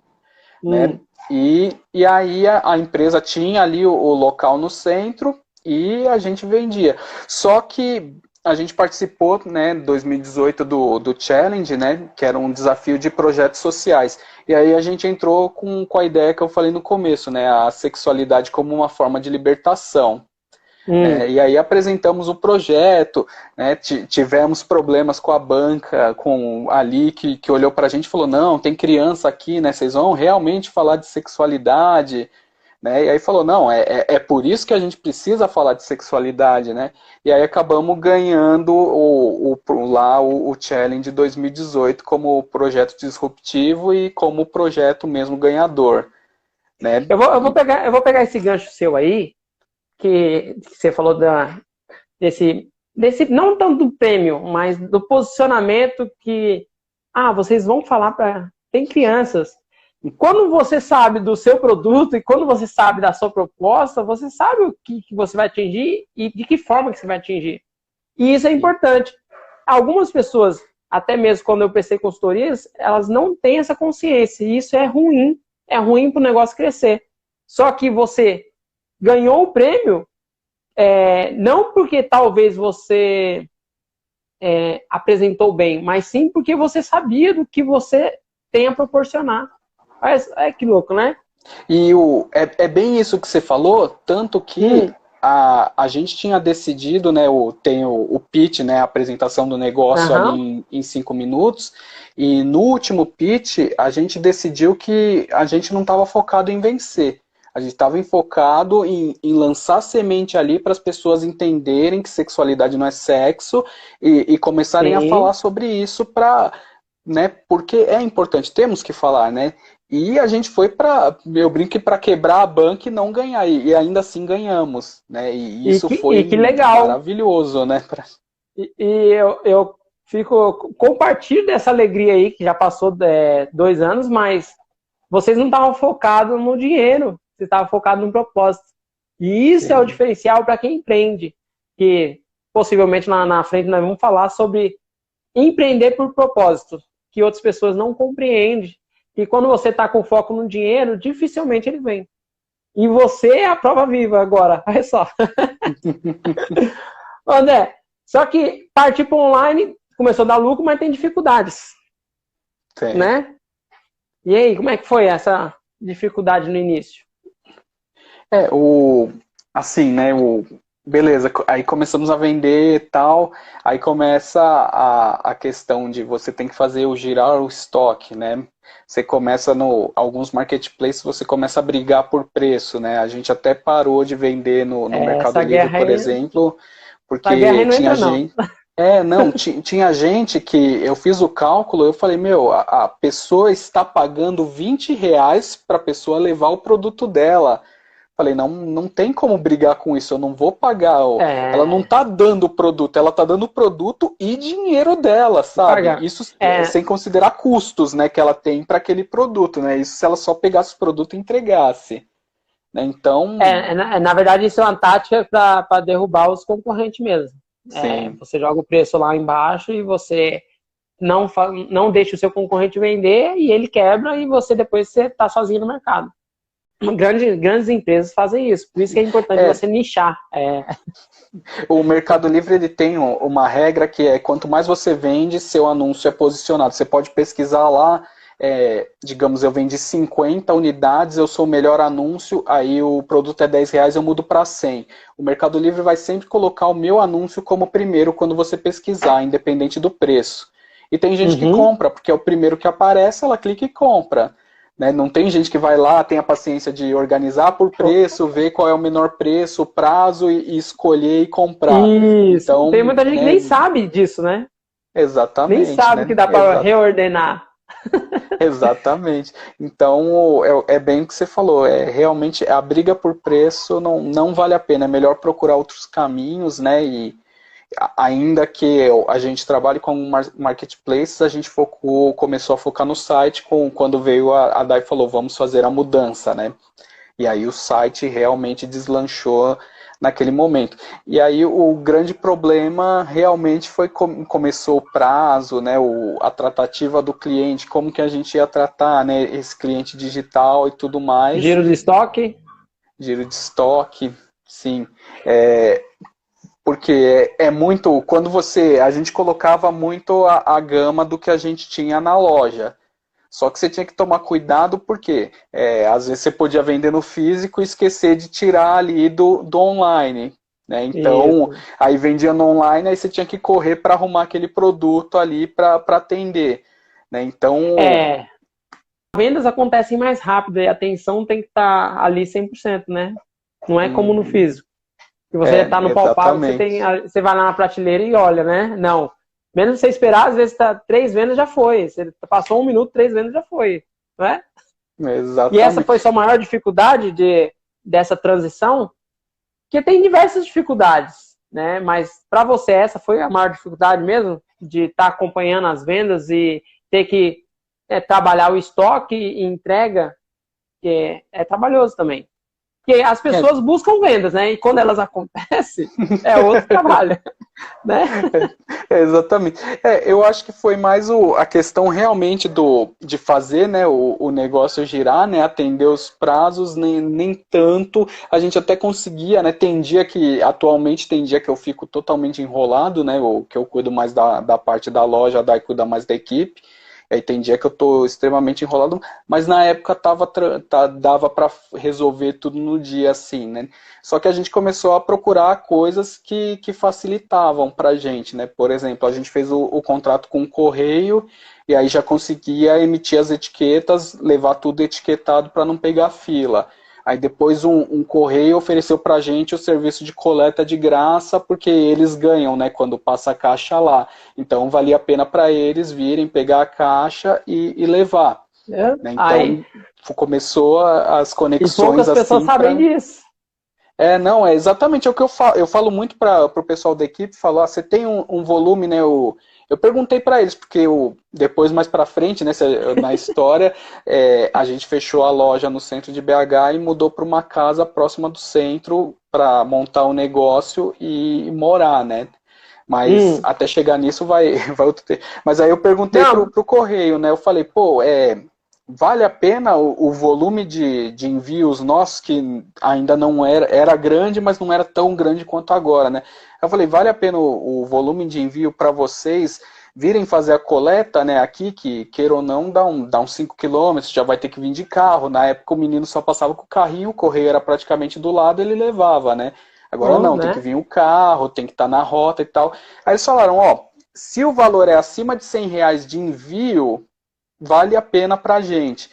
Né, e aí a empresa tinha ali o local no centro e a gente vendia. Só que a gente participou, né, em 2018 do Challenge, né, que era um desafio de projetos sociais. E aí a gente entrou com a ideia que eu falei no começo, né, a sexualidade como uma forma de libertação. E aí apresentamos o projeto, né, tivemos problemas com a banca, ali que olhou pra gente e falou, não, tem criança aqui, né, vocês vão realmente falar de sexualidade, né, e aí falou, não, é por isso que a gente precisa falar de sexualidade, né, e aí acabamos ganhando o Challenge 2018 como projeto disruptivo e como projeto mesmo ganhador, né. Eu vou pegar esse gancho seu aí, que você falou desse não tanto do prêmio, mas do posicionamento que vocês vão falar para tem crianças. E quando você sabe do seu produto e quando você sabe da sua proposta, você sabe o que você vai atingir e de que forma que você vai atingir. E isso é importante. Algumas pessoas, até mesmo quando eu prestei consultorias, elas não têm essa consciência. E isso é ruim. É ruim para o negócio crescer. Só que você ganhou o prêmio, não porque talvez você apresentou bem, mas sim porque você sabia do que você tem a proporcionar. Olha que louco, né? E é bem isso que você falou, tanto que a gente tinha decidido, né, tem o pitch, né, a apresentação do negócio ali em 5 minutos, e no último pitch a gente decidiu que a gente não estava focado em vencer. A gente estava focado em lançar semente ali para as pessoas entenderem que sexualidade não é sexo e começarem a falar sobre isso né, porque é importante, temos que falar, né? E a gente foi eu brinco, para quebrar a banca e não ganhar, e ainda assim ganhamos, né? E isso foi que legal. Maravilhoso, né? E eu compartilho dessa alegria aí, que já passou 2 anos, mas vocês não estavam focados no dinheiro. Você estava focado no propósito. E isso é o diferencial para quem empreende. Que possivelmente na frente nós vamos falar sobre empreender por propósito, que outras pessoas não compreendem. E quando você está com foco no dinheiro, dificilmente ele vem. E você é a prova viva agora. Olha só. André, só que partir para online começou a dar lucro, mas tem dificuldades. Né? E aí, como é que foi essa dificuldade no início? Assim, né, beleza, aí começamos a vender e tal, aí começa a questão de você tem que fazer girar o estoque, né, você começa alguns marketplaces, você começa a brigar por preço, né, a gente até parou de vender no Mercado Livre, por exemplo, porque tinha gente... tinha gente que eu fiz o cálculo, eu falei, a pessoa está pagando R$20 para a pessoa levar o produto dela. Falei, não tem como brigar com isso, eu não vou pagar. Ela não tá dando o produto, ela tá dando o produto e dinheiro dela, sabe? Isso sem considerar custos, né, que ela tem para aquele produto, né? Isso se ela só pegasse o produto e entregasse. né? Então... Na verdade, isso é uma tática para derrubar os concorrentes mesmo. Você joga o preço lá embaixo e você não deixa o seu concorrente vender e ele quebra e depois você está sozinho no mercado. Grandes empresas fazem isso, por isso que é importante você nichar. O Mercado Livre ele tem uma regra que é quanto mais você vende, seu anúncio é posicionado. Você pode pesquisar lá, digamos, eu vendi 50 unidades, eu sou o melhor anúncio, aí o produto é R$10, eu mudo para 100. O Mercado Livre vai sempre colocar o meu anúncio como primeiro quando você pesquisar, independente do preço. E tem gente que compra, porque é o primeiro que aparece, ela clica e compra. Né? Não tem gente que vai lá, tem a paciência de organizar por preço, ver qual é o menor preço, o prazo e escolher e comprar. Isso. Então, tem muita gente que nem sabe disso, né? Exatamente. Nem sabe que dá para reordenar. Exatamente. Então, é bem o que você falou. Realmente, a briga por preço não vale a pena. É melhor procurar outros caminhos, né? E ainda que a gente trabalhe com marketplaces, a gente começou a focar no site quando veio a Dai falou, vamos fazer a mudança, né? E aí o site realmente deslanchou naquele momento. E aí o grande problema realmente foi começou o prazo, né? A tratativa do cliente, como que a gente ia tratar, né? Esse cliente digital e tudo mais. Giro de estoque? Giro de estoque, sim. Porque muito, a gente colocava muito a gama do que a gente tinha na loja. Só que você tinha que tomar cuidado porque às vezes você podia vender no físico e esquecer de tirar ali do online. Né? Então, aí vendia no online, aí você tinha que correr para arrumar aquele produto ali para atender. Né? Então... vendas acontecem mais rápido e a atenção tem que estar ali 100%, né? Não é como no físico. Que você está no palpável, você vai lá na prateleira e olha, né? Não. Menos você esperar, às vezes 3 vendas já foi. Você passou 1 minuto, 3 vendas já foi. Não é? Exatamente. E essa foi sua maior dificuldade dessa transição? Porque tem diversas dificuldades, né? Mas para você essa foi a maior dificuldade mesmo? De estar acompanhando as vendas e ter que trabalhar o estoque e entrega, que é trabalhoso também. Porque as pessoas buscam vendas, né? E quando elas acontecem, é outro trabalho. Né? Exatamente. Eu acho que foi mais a questão realmente de fazer, né, o negócio girar, né, atender os prazos, nem tanto. A gente até conseguia, né? Atualmente tem dia que eu fico totalmente enrolado, né? Que eu cuido mais da parte da loja, a Dai cuida mais da equipe. Aí tem dia que eu tô extremamente enrolado, mas na época dava para resolver tudo no dia assim, né? Só que a gente começou a procurar coisas que facilitavam pra gente, né? Por exemplo, a gente fez o contrato com o correio e aí já conseguia emitir as etiquetas, levar tudo etiquetado para não pegar fila. Aí depois um correio ofereceu pra gente o serviço de coleta de graça, porque eles ganham, né, quando passa a caixa lá. Então valia a pena para eles virem, pegar a caixa e levar. Né? Então começou as conexões e poucas assim. Pessoas sabem disso. Não, é exatamente o que eu falo. Eu falo muito para o pessoal da equipe, falar, você tem um volume, né, eu perguntei para eles, porque depois, mais para frente, né, na história, a gente fechou a loja no centro de BH e mudou para uma casa próxima do centro para montar um negócio e morar, né? Mas até chegar nisso vai outro tempo. Mas aí eu perguntei pro correio, né? Eu falei, pô, vale a pena o volume de envios nossos, que ainda não era grande, mas não era tão grande quanto agora, né? Eu falei, vale a pena o volume de envio para vocês virem fazer a coleta, né, aqui, que queira ou não, dá uns 5 quilômetros, já vai ter que vir de carro. Na época o menino só passava com o carrinho, o correio era praticamente do lado, ele levava, né? Agora não, né? Tem que vir o carro, tem que estar na rota e tal. Aí eles falaram, se o valor é acima de R$100 de envio, vale a pena pra gente.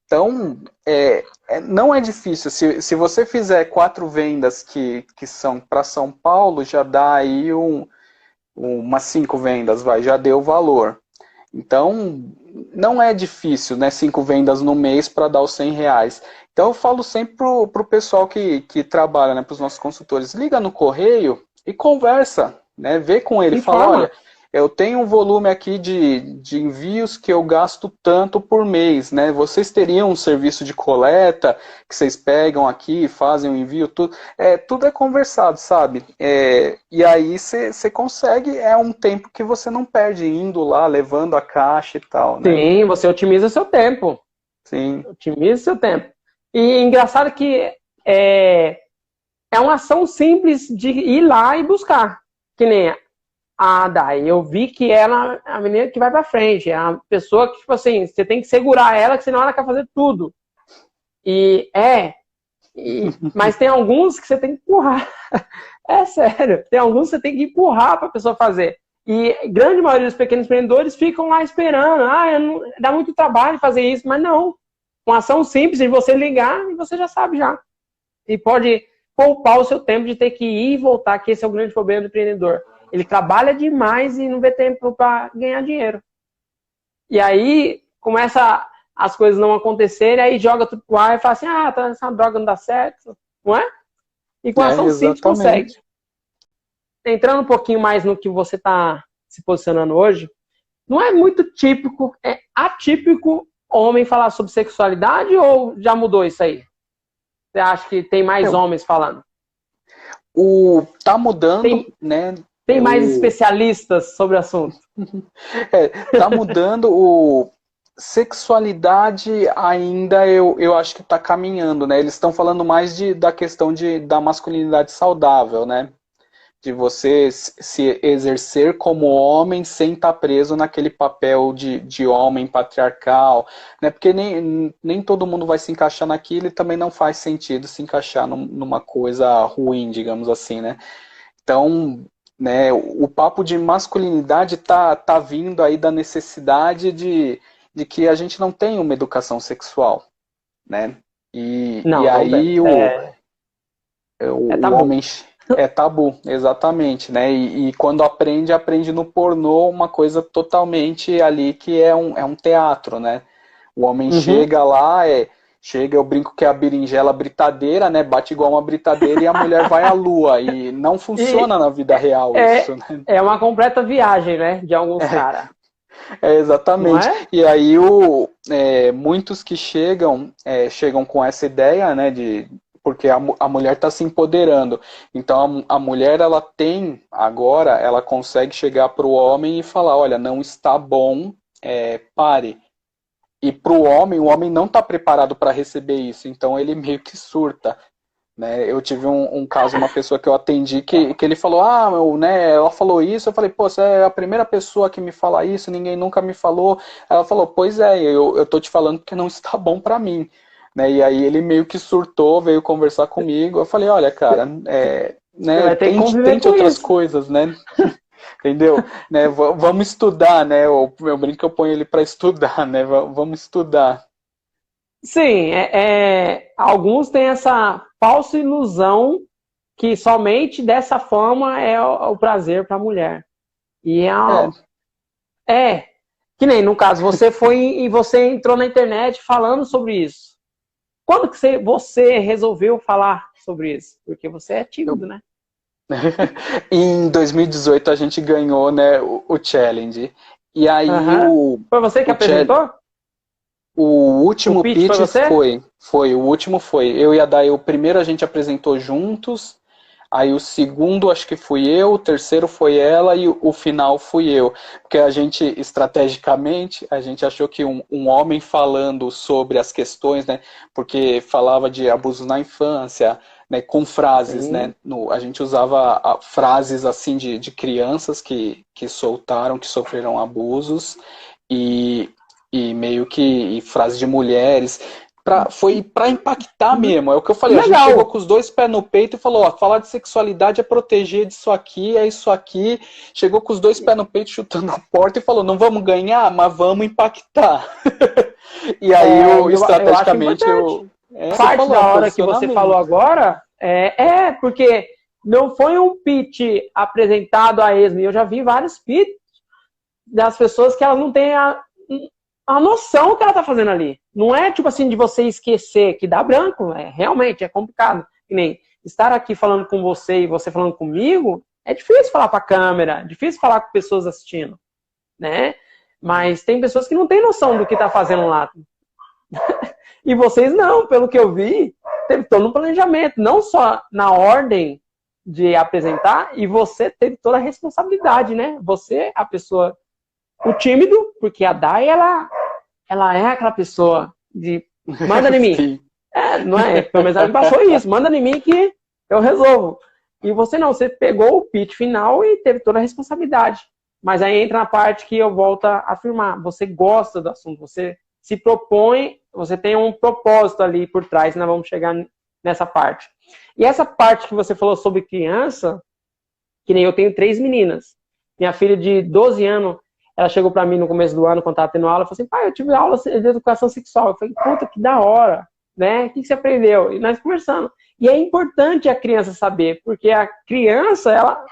Então, não é difícil. Se você fizer 4 vendas que são para São Paulo, já dá aí umas 5 vendas, já deu o valor. Então, não é difícil, né? 5 vendas no mês para dar os R$100. Então, eu falo sempre pro pessoal que trabalha, né, para os nossos consultores, liga no correio e conversa, né? Vê com ele, fala, olha, eu tenho um volume aqui de envios que eu gasto tanto por mês, né? Vocês teriam um serviço de coleta que vocês pegam aqui, fazem o envio, tudo. Tudo é conversado, sabe? E aí você consegue, é um tempo que você não perde indo lá, levando a caixa e tal, né? Sim, você otimiza seu tempo. Sim. Otimiza seu tempo. E engraçado que é uma ação simples de ir lá e buscar. Que nem a Dai. Eu vi que ela é a menina que vai pra frente. É a pessoa que, tipo assim, você tem que segurar ela, que senão ela quer fazer tudo. Mas tem alguns que você tem que empurrar. É sério. Tem alguns que você tem que empurrar pra pessoa fazer. E a grande maioria dos pequenos empreendedores ficam lá esperando. Dá muito trabalho fazer isso. Mas não. Uma ação simples de você ligar e você já sabe já. E pode poupar o seu tempo de ter que ir e voltar, que esse é o grande problema do empreendedor. Ele trabalha demais e não vê tempo para ganhar dinheiro. E aí começa as coisas não acontecerem, aí joga tudo pro ar e fala assim, essa droga não dá certo, não é? E com ação simples consegue. Entrando um pouquinho mais no que você está se posicionando hoje, não é muito típico, é atípico homem falar sobre sexualidade ou já mudou isso aí? Você acha que tem mais homens falando? Tá mudando, né? Tem mais especialistas sobre o assunto? Tá mudando. Sexualidade ainda eu acho que tá caminhando, né? Eles estão falando mais da questão da masculinidade saudável, né? De você se exercer como homem sem estar preso naquele papel de homem patriarcal, né? Porque nem todo mundo vai se encaixar naquilo e também não faz sentido se encaixar numa coisa ruim, digamos assim, né? Então, né, o papo de masculinidade tá vindo aí da necessidade de que a gente não tem uma educação sexual, né? E aí o homem... É tabu, exatamente, né? E quando aprende no pornô uma coisa totalmente ali que é um teatro, né? O homem chega lá, eu brinco que é a berinjela britadeira, né? Bate igual uma britadeira e a mulher vai à lua. E não funciona na vida real isso, né? É uma completa viagem, né? De alguns caras. Exatamente. E aí muitos que chegam com essa ideia, né? Porque a mulher está se empoderando. Então a mulher ela consegue chegar para o homem e falar, olha, não está bom, pare. E para o homem não está preparado para receber isso, então ele meio que surta. Né? Eu tive um caso, uma pessoa que eu atendi, que ele falou, ela falou isso, eu falei, pô, você é a primeira pessoa que me fala isso, ninguém nunca me falou. Ela falou, pois eu tô te falando porque não está bom para mim. Né? E aí ele meio que surtou, veio conversar comigo. Eu falei, olha, cara, tente outras coisas, né? Entendeu? Né? Vamos estudar, né? Eu brinco que eu ponho ele para estudar, né? Vamos estudar. Sim, alguns têm essa falsa ilusão que somente dessa forma é o prazer para a mulher. E que nem no caso, você foi e você entrou na internet falando sobre isso. Quando que você resolveu falar sobre isso? Porque você é tímido, né? Em 2018 a gente ganhou, né, o challenge. E aí Foi você que apresentou? O último pitch foi. O último foi. Eu e a Day, o primeiro a gente apresentou juntos. Aí o segundo acho que fui eu, o terceiro foi ela e o final fui eu. Porque a gente, estrategicamente, a gente achou que um homem falando sobre as questões, né? Porque falava de abuso na infância, né? Com frases, né? A gente usava frases assim de crianças que soltaram, que sofreram abusos e meio que frases de mulheres. Foi pra impactar mesmo, é o que eu falei. Legal. A gente chegou com os dois pés no peito e falou, falar de sexualidade é proteger disso aqui, é isso aqui. Chegou com os dois pés no peito, chutando a porta e falou, não vamos ganhar, mas vamos impactar. E aí, estrategicamente, parte da hora que você falou agora, porque não foi um pitch apresentado a esmo. Eu já vi vários pitches das pessoas que elas não têm a noção que ela tá fazendo ali. Não é tipo assim de você esquecer, que dá branco, realmente é complicado. Que nem estar aqui falando com você e você falando comigo, É difícil falar para a câmera, difícil falar com pessoas assistindo, né? Mas tem pessoas que não têm noção do que tá fazendo lá. E vocês não, pelo que eu vi, teve todo um planejamento, não só na ordem de apresentar, e você teve toda a responsabilidade, né? Você, a pessoa, o tímido, porque a Dai, ela é aquela pessoa de manda em mim. Não é? Pelo menos ela me passou isso, manda em mim que eu resolvo. E você não, você pegou o pitch final e teve toda a responsabilidade. Mas aí entra na parte que eu volto a afirmar, você gosta do assunto, você se propõe, você tem um propósito ali por trás, nós vamos chegar nessa parte. E essa parte que você falou sobre criança, que nem eu tenho 3 meninas. Minha filha de 12 anos, ela chegou para mim no começo do ano, quando estava tendo aula, e falou assim, pai, eu tive aula de educação sexual. Eu falei, puta, que da hora, né? O que você aprendeu? E nós conversando. E é importante a criança saber, porque a criança, ela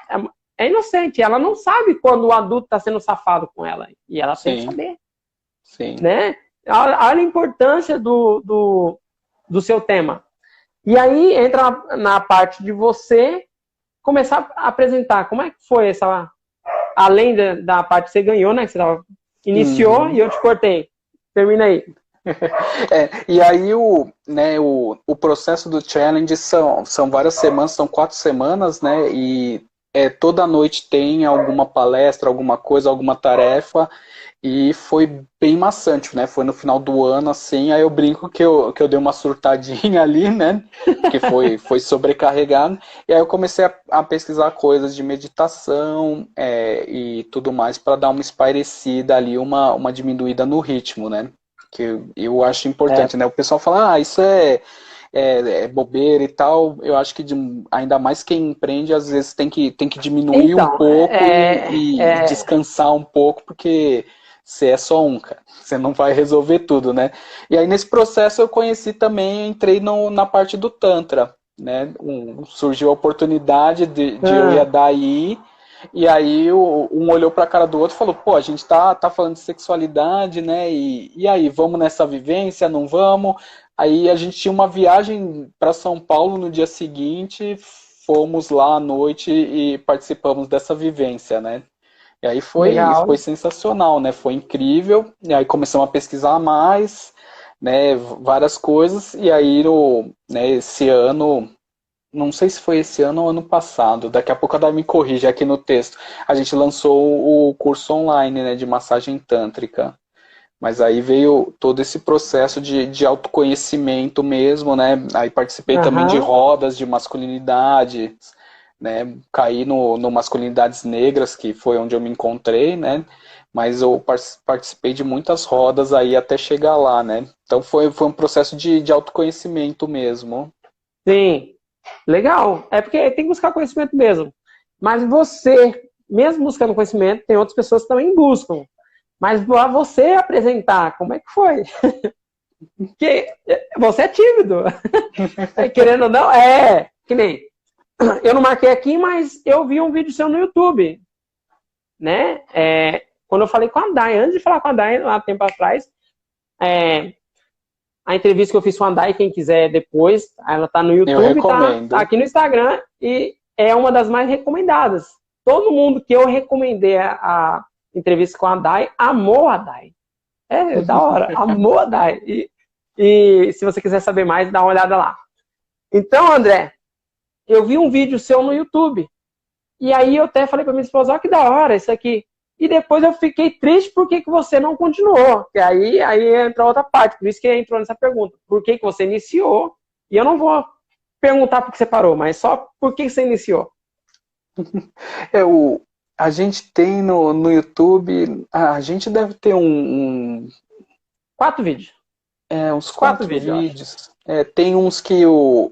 é inocente, ela não sabe quando o adulto está sendo safado com ela. E ela tem que saber. Sim. Né? Olha a importância do seu tema. E aí entra na parte de você começar a apresentar. Como é que foi essa... Além da parte que você ganhou, né? Que você iniciou e eu te cortei. Termina aí. E aí o processo do challenge são várias semanas, são 4 semanas, né? E toda noite tem alguma palestra, alguma coisa, alguma tarefa. E foi bem maçante, né? Foi no final do ano, assim, aí eu brinco que eu dei uma surtadinha ali, né? Que foi sobrecarregado. E aí eu comecei a pesquisar coisas de meditação e tudo mais para dar uma espairecida ali, uma diminuída no ritmo, né? Que eu acho importante, né? O pessoal fala, isso é bobeira e tal. Eu acho que ainda mais quem empreende, às vezes tem que diminuir um pouco e descansar um pouco, porque você é só um, cara. Você não vai resolver tudo, né? E aí nesse processo eu conheci também, entrei na parte do Tantra, né? Surgiu a oportunidade de eu ir a Daí, e aí um olhou pra cara do outro e falou, pô, a gente tá falando de sexualidade, né? E aí, vamos nessa vivência, não vamos? Aí a gente tinha uma viagem para São Paulo no dia seguinte, fomos lá à noite e participamos dessa vivência, né? E aí foi sensacional, né? Foi incrível. E aí começamos a pesquisar mais, né? Várias coisas. E aí, esse ano, não sei se foi esse ano ou ano passado, daqui a pouco a Dai me corrige aqui no texto, a gente lançou o curso online, né? De massagem tântrica. Mas aí veio todo esse processo de autoconhecimento mesmo, né? Aí participei também de rodas de masculinidade, né? Caí no Masculinidades Negras, que foi onde eu me encontrei, né? Mas eu participei de muitas rodas aí até chegar lá, né? Então foi um processo de autoconhecimento mesmo. Sim, legal. É porque tem que buscar conhecimento mesmo. Mas você, mesmo buscando conhecimento, tem outras pessoas que também buscam. Mas para você apresentar, como é que foi? Porque você é tímido. Querendo ou não, que nem... Eu não marquei aqui, mas eu vi um vídeo seu no YouTube. Né? Quando eu falei com a Dai, antes de falar com a Dai, há tempo atrás, a entrevista que eu fiz com a Dai, quem quiser depois, ela tá no YouTube, tá aqui no Instagram, e é uma das mais recomendadas. Todo mundo que eu recomendei a entrevista com a Dai, amou a Dai. Da hora, amou a Dai. E se você quiser saber mais, dá uma olhada lá. Então, André, eu vi um vídeo seu no YouTube. E aí eu até falei pra minha esposa, ó, que da hora isso aqui. E depois eu fiquei triste porque que você não continuou. Que aí entra outra parte, por isso que entrou nessa pergunta. Por que você iniciou? E eu não vou perguntar por que você parou, mas só por que você iniciou. A gente tem no YouTube, a gente deve ter 4 vídeos. Uns 4 vídeos. Tem uns que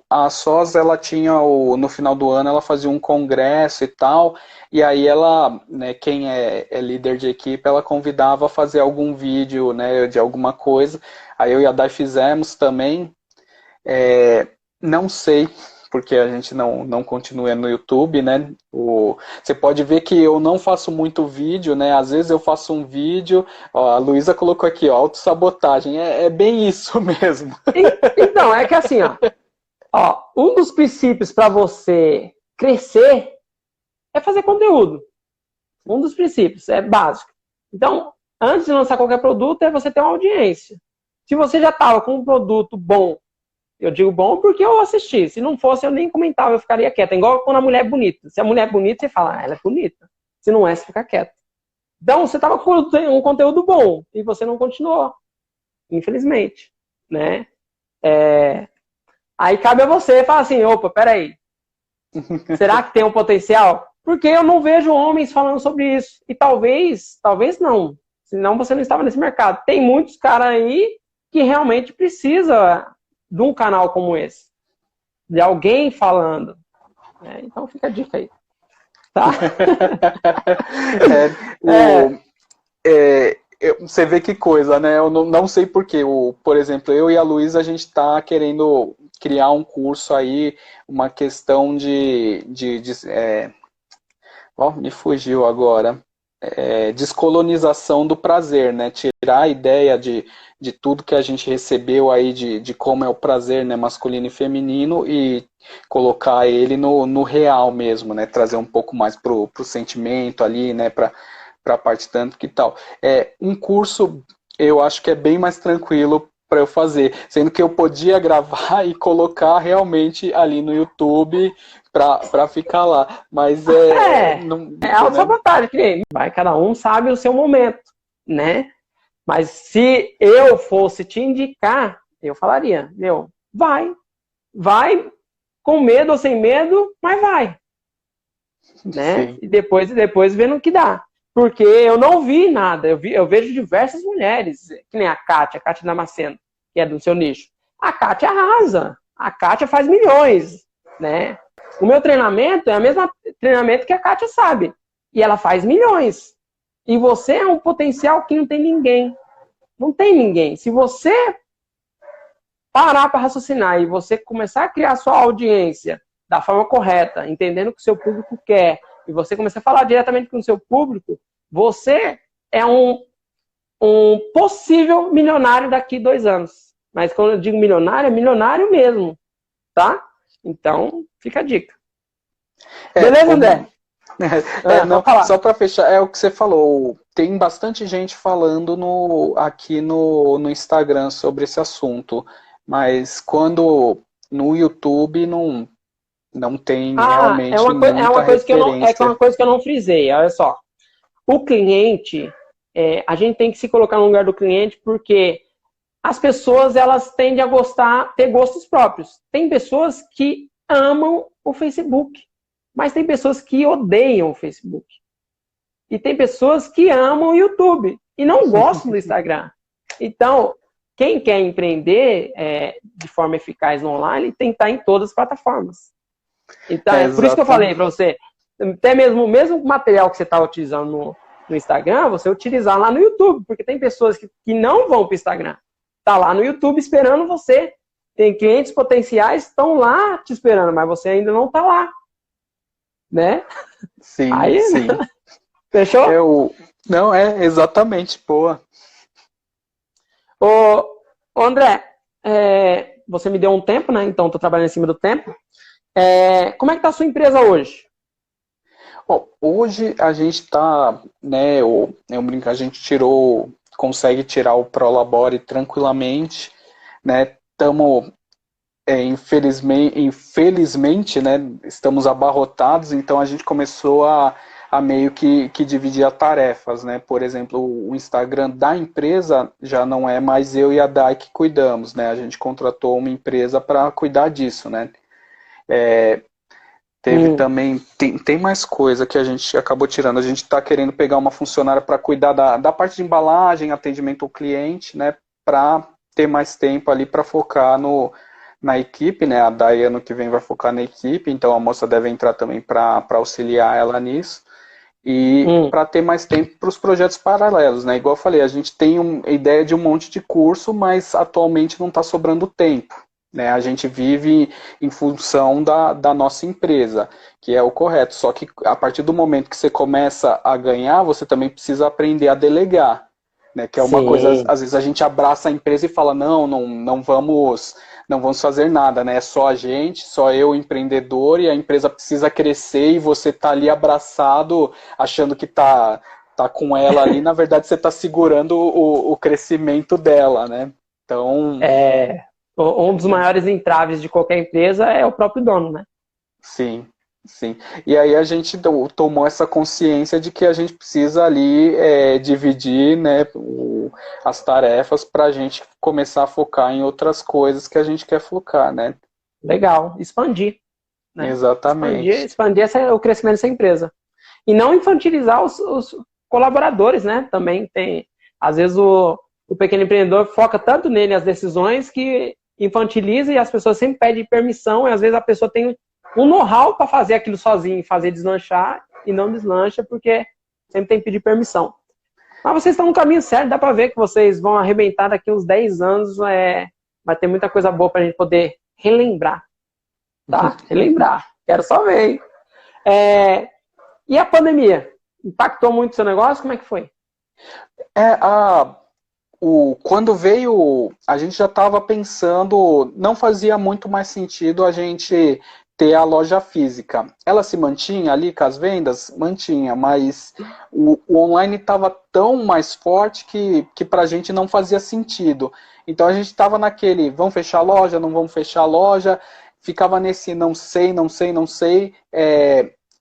a SOS, ela tinha, no final do ano, ela fazia um congresso e tal, e aí ela, né, quem é líder de equipe, ela convidava a fazer algum vídeo, né, de alguma coisa. Aí eu e a Dai fizemos também. Não sei porque a gente não continua no YouTube, né? Você pode ver que eu não faço muito vídeo, né? Às vezes eu faço um vídeo, a Luísa colocou aqui, autossabotagem, é bem isso mesmo. Então, é que assim, ó, um dos princípios para você crescer é fazer conteúdo. Um dos princípios, é básico. Então, antes de lançar qualquer produto, é você ter uma audiência. Se você já estava com um produto bom, eu digo bom porque eu assisti. Se não fosse, eu nem comentava, eu ficaria quieta. É igual quando a mulher é bonita. Se a mulher é bonita, você fala, ela é bonita. Se não é, você fica quieta. Então, você estava com um conteúdo bom e você não continuou. Infelizmente. Né? Aí cabe a você falar assim, opa, peraí. Será que tem um potencial? Porque eu não vejo homens falando sobre isso. E talvez não. Senão você não estava nesse mercado. Tem muitos caras aí que realmente precisa de um canal como esse. De alguém falando. Então fica a dica aí. Tá? Você vê que coisa, né? Eu não sei porquê. Por exemplo, eu e a Luísa, a gente está querendo criar um curso aí, uma questão me fugiu agora. Descolonização do prazer, né? Tirar a ideia de tudo que a gente recebeu aí de como é o prazer, né, masculino e feminino e colocar ele no real mesmo, né? Trazer um pouco mais pro sentimento ali, né? Para a parte tanto que tal. Um curso, eu acho que é bem mais tranquilo para eu fazer, sendo que eu podia gravar e colocar realmente ali no YouTube para ficar lá, mas a sua vontade, que cada um sabe o seu momento, né? Mas se eu fosse te indicar, eu falaria, vai com medo ou sem medo, mas vai, né? Sim. E depois vendo o que dá. Porque eu não vi nada, eu vejo diversas mulheres, que nem a Kátia Damasceno, que é do seu nicho. A Kátia arrasa, a Kátia faz milhões, né? O meu treinamento é o mesmo treinamento que a Kátia sabe, e ela faz milhões. E você é um potencial que não tem ninguém. Não tem ninguém. Se você parar para raciocinar e você começar a criar a sua audiência da forma correta, entendendo o que o seu público quer, e você começar a falar diretamente com o seu público, você é um possível milionário daqui 2 anos. Mas quando eu digo milionário, é milionário mesmo, tá? Então, fica a dica. Beleza, André? Só para fechar, é o que você falou, tem bastante gente falando aqui no Instagram sobre esse assunto, mas quando no YouTube não tem realmente muita referência. É uma coisa que eu não frisei, olha só. O cliente, a gente tem que se colocar no lugar do cliente, porque as pessoas, elas tendem a ter gostos próprios. Tem pessoas que amam o Facebook, mas tem pessoas que odeiam o Facebook. E tem pessoas que amam o YouTube e não gostam do Instagram. Então, quem quer empreender de forma eficaz no online tem que estar em todas as plataformas. Então, por isso que eu falei para você, até mesmo o mesmo material que você está utilizando no Instagram, você utilizar lá no YouTube, porque tem pessoas que não vão para o Instagram. Tá lá no YouTube esperando você. Tem clientes potenciais que estão lá te esperando, mas você ainda não está lá. Né? Sim, aí, sim. Fechou? Não, exatamente, boa. Ô, André, você me deu um tempo, né? Então, estou trabalhando em cima do tempo. Como é que está a sua empresa hoje? Bom, hoje a gente está, né, eu brinco, a gente consegue tirar o Prolabore tranquilamente, né, estamos, infelizmente, né, estamos abarrotados, então a gente começou a meio que dividir as tarefas, né, por exemplo, o Instagram da empresa já não é mais eu e a Dai que cuidamos, né, a gente contratou uma empresa para cuidar disso, né. Teve também, tem mais coisa que a gente acabou tirando. A gente está querendo pegar uma funcionária para cuidar da parte de embalagem, atendimento ao cliente, né? Para ter mais tempo ali para focar na equipe, né? A Day ano que vem vai focar na equipe, então a moça deve entrar também para auxiliar ela nisso. E para ter mais tempo para os projetos paralelos, né? Igual eu falei, a gente tem ideia de um monte de curso, mas atualmente não está sobrando tempo. Né, a gente vive em função da nossa empresa, que é o correto. Só que a partir do momento que você começa a ganhar, você também precisa aprender a delegar. né? Que é uma coisa, Sim. às vezes a gente abraça a empresa e fala, não vamos fazer nada, né? É só a gente, só eu, o empreendedor, e a empresa precisa crescer e você tá ali abraçado, achando que tá com ela ali, na verdade você tá segurando o crescimento dela, né? Então, Um dos maiores entraves de qualquer empresa é o próprio dono, né? sim, sim. E aí a gente tomou essa consciência de que a gente precisa ali dividir, né, as tarefas para a gente começar a focar em outras coisas que a gente quer focar, né? Legal. Expandir, né? Exatamente. Expandir o crescimento dessa empresa. E não infantilizar os colaboradores, né? Também tem, às vezes o pequeno empreendedor foca tanto nele as decisões que infantiliza e as pessoas sempre pedem permissão e às vezes a pessoa tem um know-how para fazer aquilo sozinho, fazer deslanchar e não deslancha porque sempre tem que pedir permissão. Mas vocês estão no caminho certo, dá para ver que vocês vão arrebentar daqui uns 10 anos, vai ter muita coisa boa para a gente poder relembrar, tá? Relembrar. Quero só ver, hein? E a pandemia? Impactou muito o seu negócio? Como é que foi? Quando veio, a gente já estava pensando, não fazia muito mais sentido a gente ter a loja física. Ela se mantinha ali com as vendas? Mantinha, mas o online estava tão mais forte que para a gente não fazia sentido. Então a gente estava naquele, vamos fechar a loja, não vamos fechar a loja, ficava nesse não sei, não sei, não sei.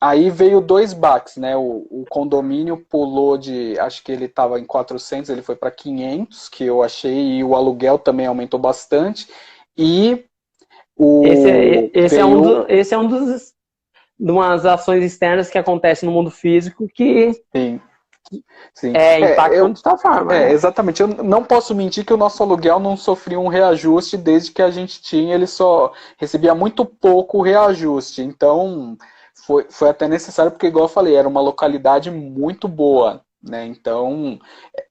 Aí veio 2 baques, né? O condomínio pulou acho que ele estava em 400, ele foi para 500, que eu achei, e o aluguel também aumentou bastante. E esse é um dos de umas ações externas que acontecem no mundo físico que sim, sim. impactam de tal forma. Exatamente. Eu não posso mentir que o nosso aluguel não sofreu um reajuste desde que a gente tinha, ele só recebia muito pouco reajuste. Então, foi até necessário, porque, igual eu falei, era uma localidade muito boa, né? Então,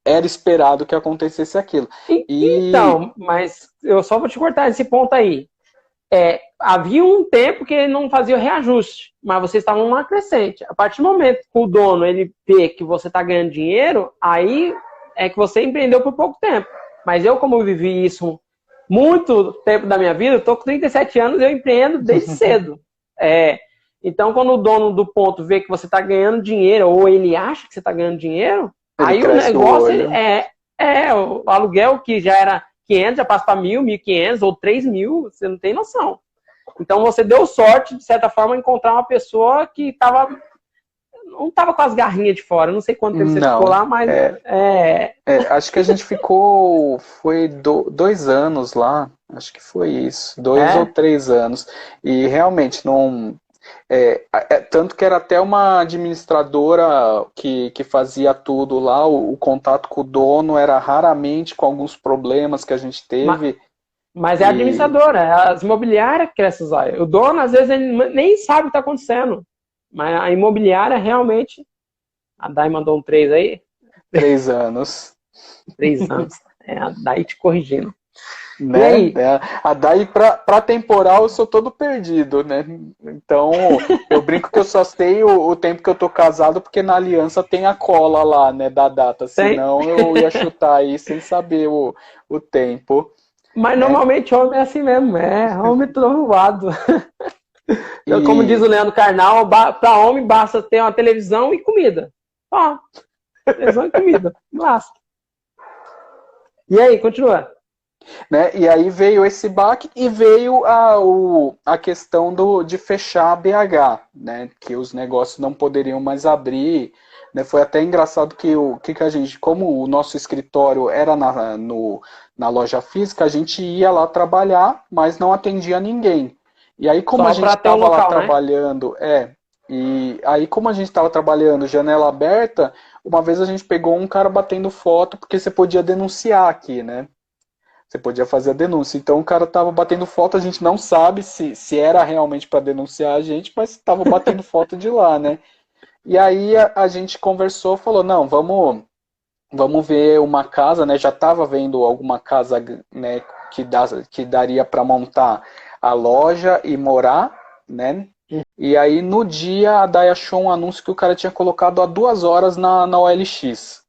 era esperado que acontecesse aquilo. Então, mas eu só vou te cortar esse ponto aí. Havia um tempo que ele não fazia o reajuste, mas vocês estavam numa crescente. A partir do momento que o dono ele vê que você está ganhando dinheiro, aí é que você empreendeu por pouco tempo. Mas eu, como eu vivi isso muito tempo da minha vida, eu estou com 37 anos e eu empreendo desde cedo. Então, quando o dono do ponto vê que você está ganhando dinheiro, ou ele acha que você está ganhando dinheiro, aí o negócio o aluguel que já era 500, já passa para 1.000, 1.500 ou 3.000, você não tem noção. Então você deu sorte, de certa forma, encontrar uma pessoa que não estava com as garrinhas de fora. Eu não sei quanto tempo você ficou lá, mas... acho que a gente ficou, foi 2 anos lá, acho que foi isso, 2 ou 3 anos. E realmente não... tanto que era até uma administradora que fazia tudo lá, o contato com o dono era raramente com alguns problemas que a gente teve. Mas é a administradora, as imobiliárias que crescem os olhos. O dono, às vezes, ele nem sabe o que está acontecendo. Mas a imobiliária realmente... A Dai mandou um 3 aí? 3 anos. 3 anos. A Dai te corrigindo. Né? E aí? A Dai, pra temporal, eu sou todo perdido, né? Então, eu brinco que eu só sei o tempo que eu tô casado, porque na aliança tem a cola lá, né, da data. Senão eu ia chutar aí sem saber o tempo. Mas normalmente homem é assim mesmo, homem trovoado. Então, como diz o Leandro Carnal, para homem basta ter uma televisão e comida. Televisão e comida, basta. E aí, continua. Né? E aí veio esse baque e veio a questão de fechar a BH, né? Que os negócios não poderiam mais abrir. Né? Foi até engraçado que a gente, como o nosso escritório era na loja física, a gente ia lá trabalhar, mas não atendia ninguém. E aí, como a gente estava lá trabalhando, e aí, como a gente estava trabalhando janela aberta, uma vez a gente pegou um cara batendo foto, porque você podia denunciar aqui, né? Você podia fazer a denúncia. Então o cara estava batendo foto, a gente não sabe se era realmente para denunciar a gente, mas estava batendo foto de lá, né? E aí a gente conversou, falou, não, vamos ver uma casa, né? Já estava vendo alguma casa, né, que daria para montar a loja e morar, né? E aí no dia a Dai achou um anúncio que o cara tinha colocado há 2 horas na OLX.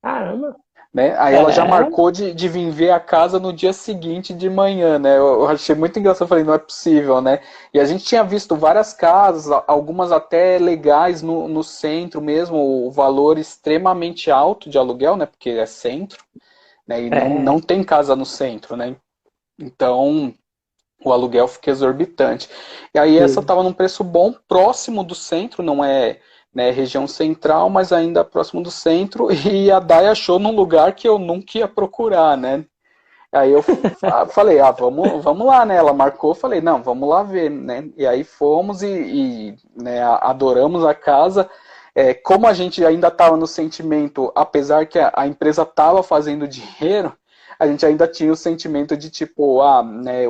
Caramba! né? Aí ela já marcou de vir ver a casa no dia seguinte de manhã, né? Eu achei muito engraçado, eu falei, não é possível, né? E a gente tinha visto várias casas, algumas até legais no centro mesmo, o valor extremamente alto de aluguel, né? Porque é centro, né? E não tem casa no centro, né? Então, o aluguel fica exorbitante. E aí essa estava num preço bom, próximo do centro, não é, né, região central, mas ainda próximo do centro, e a Dai achou num lugar que eu nunca ia procurar, né? Aí eu falei, vamos lá, né? Ela marcou, falei, não, vamos lá ver, né? E aí fomos né, adoramos a casa. Como a gente ainda estava no sentimento, apesar que a empresa estava fazendo dinheiro, a gente ainda tinha o sentimento de tipo, né,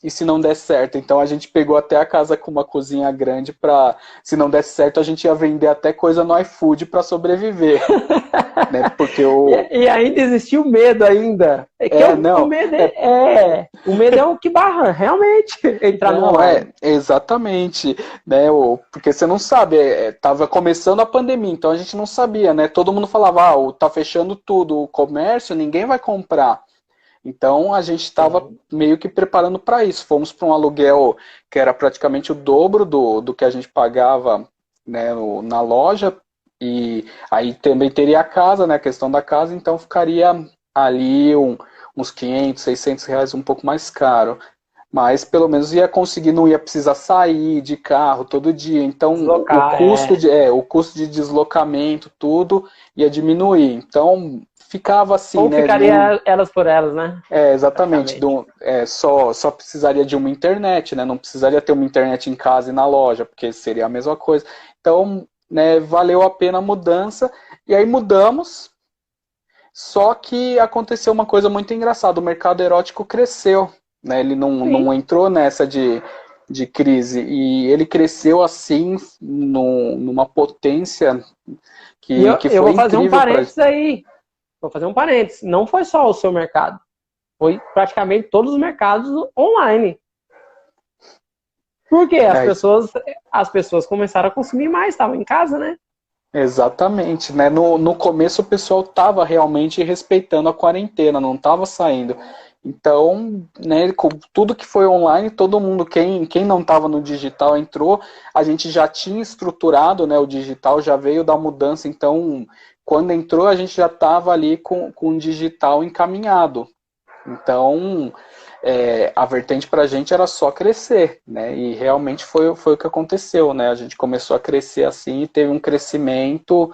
e se não der certo? Então a gente pegou até a casa com uma cozinha grande para, se não desse certo, a gente ia vender até coisa no iFood para sobreviver. Né, porque e ainda existiu o medo ainda. O medo é o que barra, realmente, entrar no online. Exatamente, né, porque você não sabe, tava começando a pandemia, então a gente não sabia, né, todo mundo falava, tá fechando tudo, o comércio, ninguém vai comprar. Então a gente estava meio que preparando para isso. Fomos para um aluguel que era praticamente o dobro do que a gente pagava, né, na loja. E aí também teria a casa, né, a questão da casa, então ficaria ali uns 500, 600 reais um pouco mais caro. Mas pelo menos ia conseguir, não ia precisar sair de carro todo dia. Então o custo de deslocamento, tudo ia diminuir. Então ficava assim, ou né? Ficaria elas por elas, né? Exatamente. Só precisaria de uma internet, né? Não precisaria ter uma internet em casa e na loja, porque seria a mesma coisa. Então, né, valeu a pena a mudança. E aí mudamos. Só que aconteceu uma coisa muito engraçada. O mercado erótico cresceu, né? Ele não entrou nessa de crise. E ele cresceu assim, numa potência que foi incrível. Eu vou fazer um parênteses aí. Vou fazer um parênteses. Não foi só o seu mercado. Foi praticamente todos os mercados online. Porque as pessoas começaram a consumir mais, estavam em casa, né? Exatamente, né? No começo o pessoal estava realmente respeitando a quarentena, não estava saindo. Então, né, com tudo que foi online, todo mundo, quem não estava no digital entrou, a gente já tinha estruturado, né, o digital já veio da mudança, então quando entrou a gente já estava ali com o digital encaminhado. Então, a vertente para a gente era só crescer, né? E realmente foi o que aconteceu, né? A gente começou a crescer assim e teve um crescimento,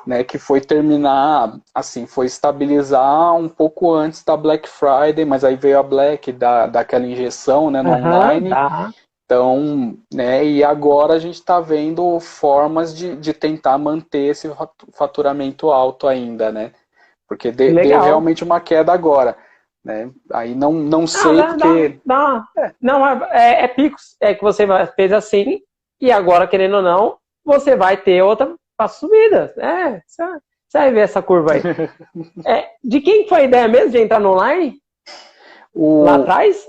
né, que foi terminar, assim, foi estabilizar um pouco antes da Black Friday, mas aí veio a Black, daquela injeção, né, no online. Então, né, e agora a gente está vendo formas de tentar manter esse faturamento alto ainda, né? Porque deu realmente uma queda agora. Né? Aí não sei porque... Não, é picos. É que você fez assim, e agora, querendo ou não, você vai ter outra subida. Você vai ver essa curva aí. De quem foi a ideia mesmo de entrar no online? Lá atrás?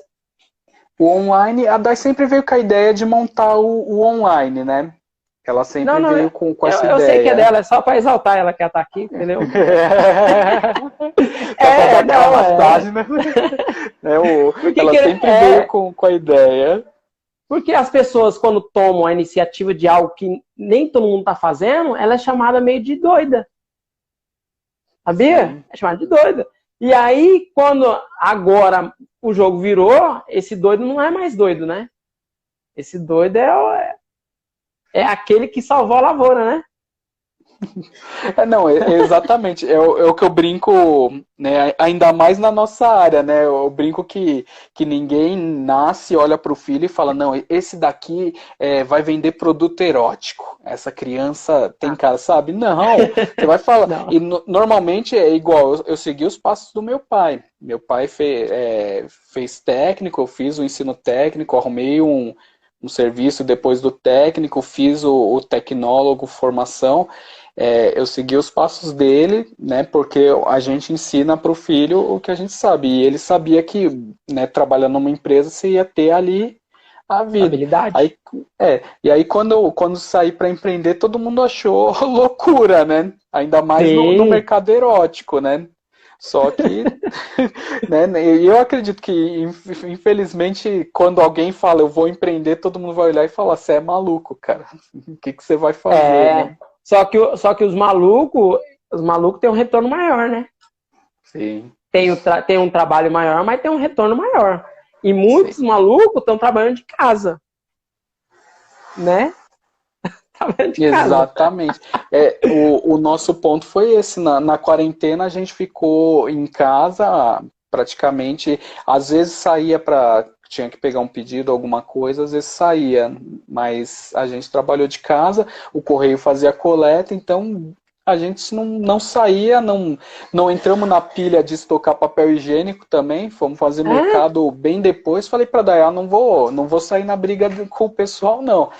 O online, a Dai sempre veio com a ideia de montar o online, né? Ela sempre veio com essa ideia. Eu sei que é dela, é só para exaltar ela que ela tá aqui, entendeu? Pra dar aquela massagem, né? Ela sempre veio com a ideia. Porque as pessoas, quando tomam a iniciativa de algo que nem todo mundo tá fazendo, ela é chamada meio de doida. Sabia? Sim. É chamada de doida. E aí, quando agora o jogo virou, esse doido não é mais doido, né? Esse doido é aquele que salvou a lavoura, né? Não, exatamente. É o que eu brinco, né, ainda mais na nossa área, né? Eu brinco que ninguém nasce, olha para o filho e fala, não, esse daqui vai vender produto erótico. Essa criança tem cara, sabe? Não, você vai falar. Não. E normalmente é igual, eu segui os passos do meu pai. Meu pai fez técnico, eu fiz o ensino técnico, arrumei um serviço depois do técnico, fiz o tecnólogo, formação. Eu segui os passos dele, né, porque a gente ensina para o filho o que a gente sabe. E ele sabia que, né, trabalhando numa empresa, você ia ter ali a vida. Habilidade. E aí, quando saí para empreender, todo mundo achou loucura, né? Ainda mais no mercado erótico, né? Só que, né, eu acredito que, infelizmente, quando alguém fala eu vou empreender, todo mundo vai olhar e falar, você é maluco, cara. O que você vai fazer, né? Só que os malucos têm um retorno maior, né? Sim. Tem um trabalho maior, mas tem um retorno maior. E muitos Sim. malucos estão trabalhando de casa, né? Trabalhando de casa. Exatamente. O nosso ponto foi esse. Na quarentena a gente ficou em casa praticamente. Às vezes saía para. Tinha que pegar um pedido, alguma coisa, às vezes saía. Mas a gente trabalhou de casa, o correio fazia coleta, então a gente não saía, não entramos na pilha de estocar papel higiênico também. Fomos fazer mercado bem depois. Falei para Dayá, não vou sair na briga com o pessoal, não.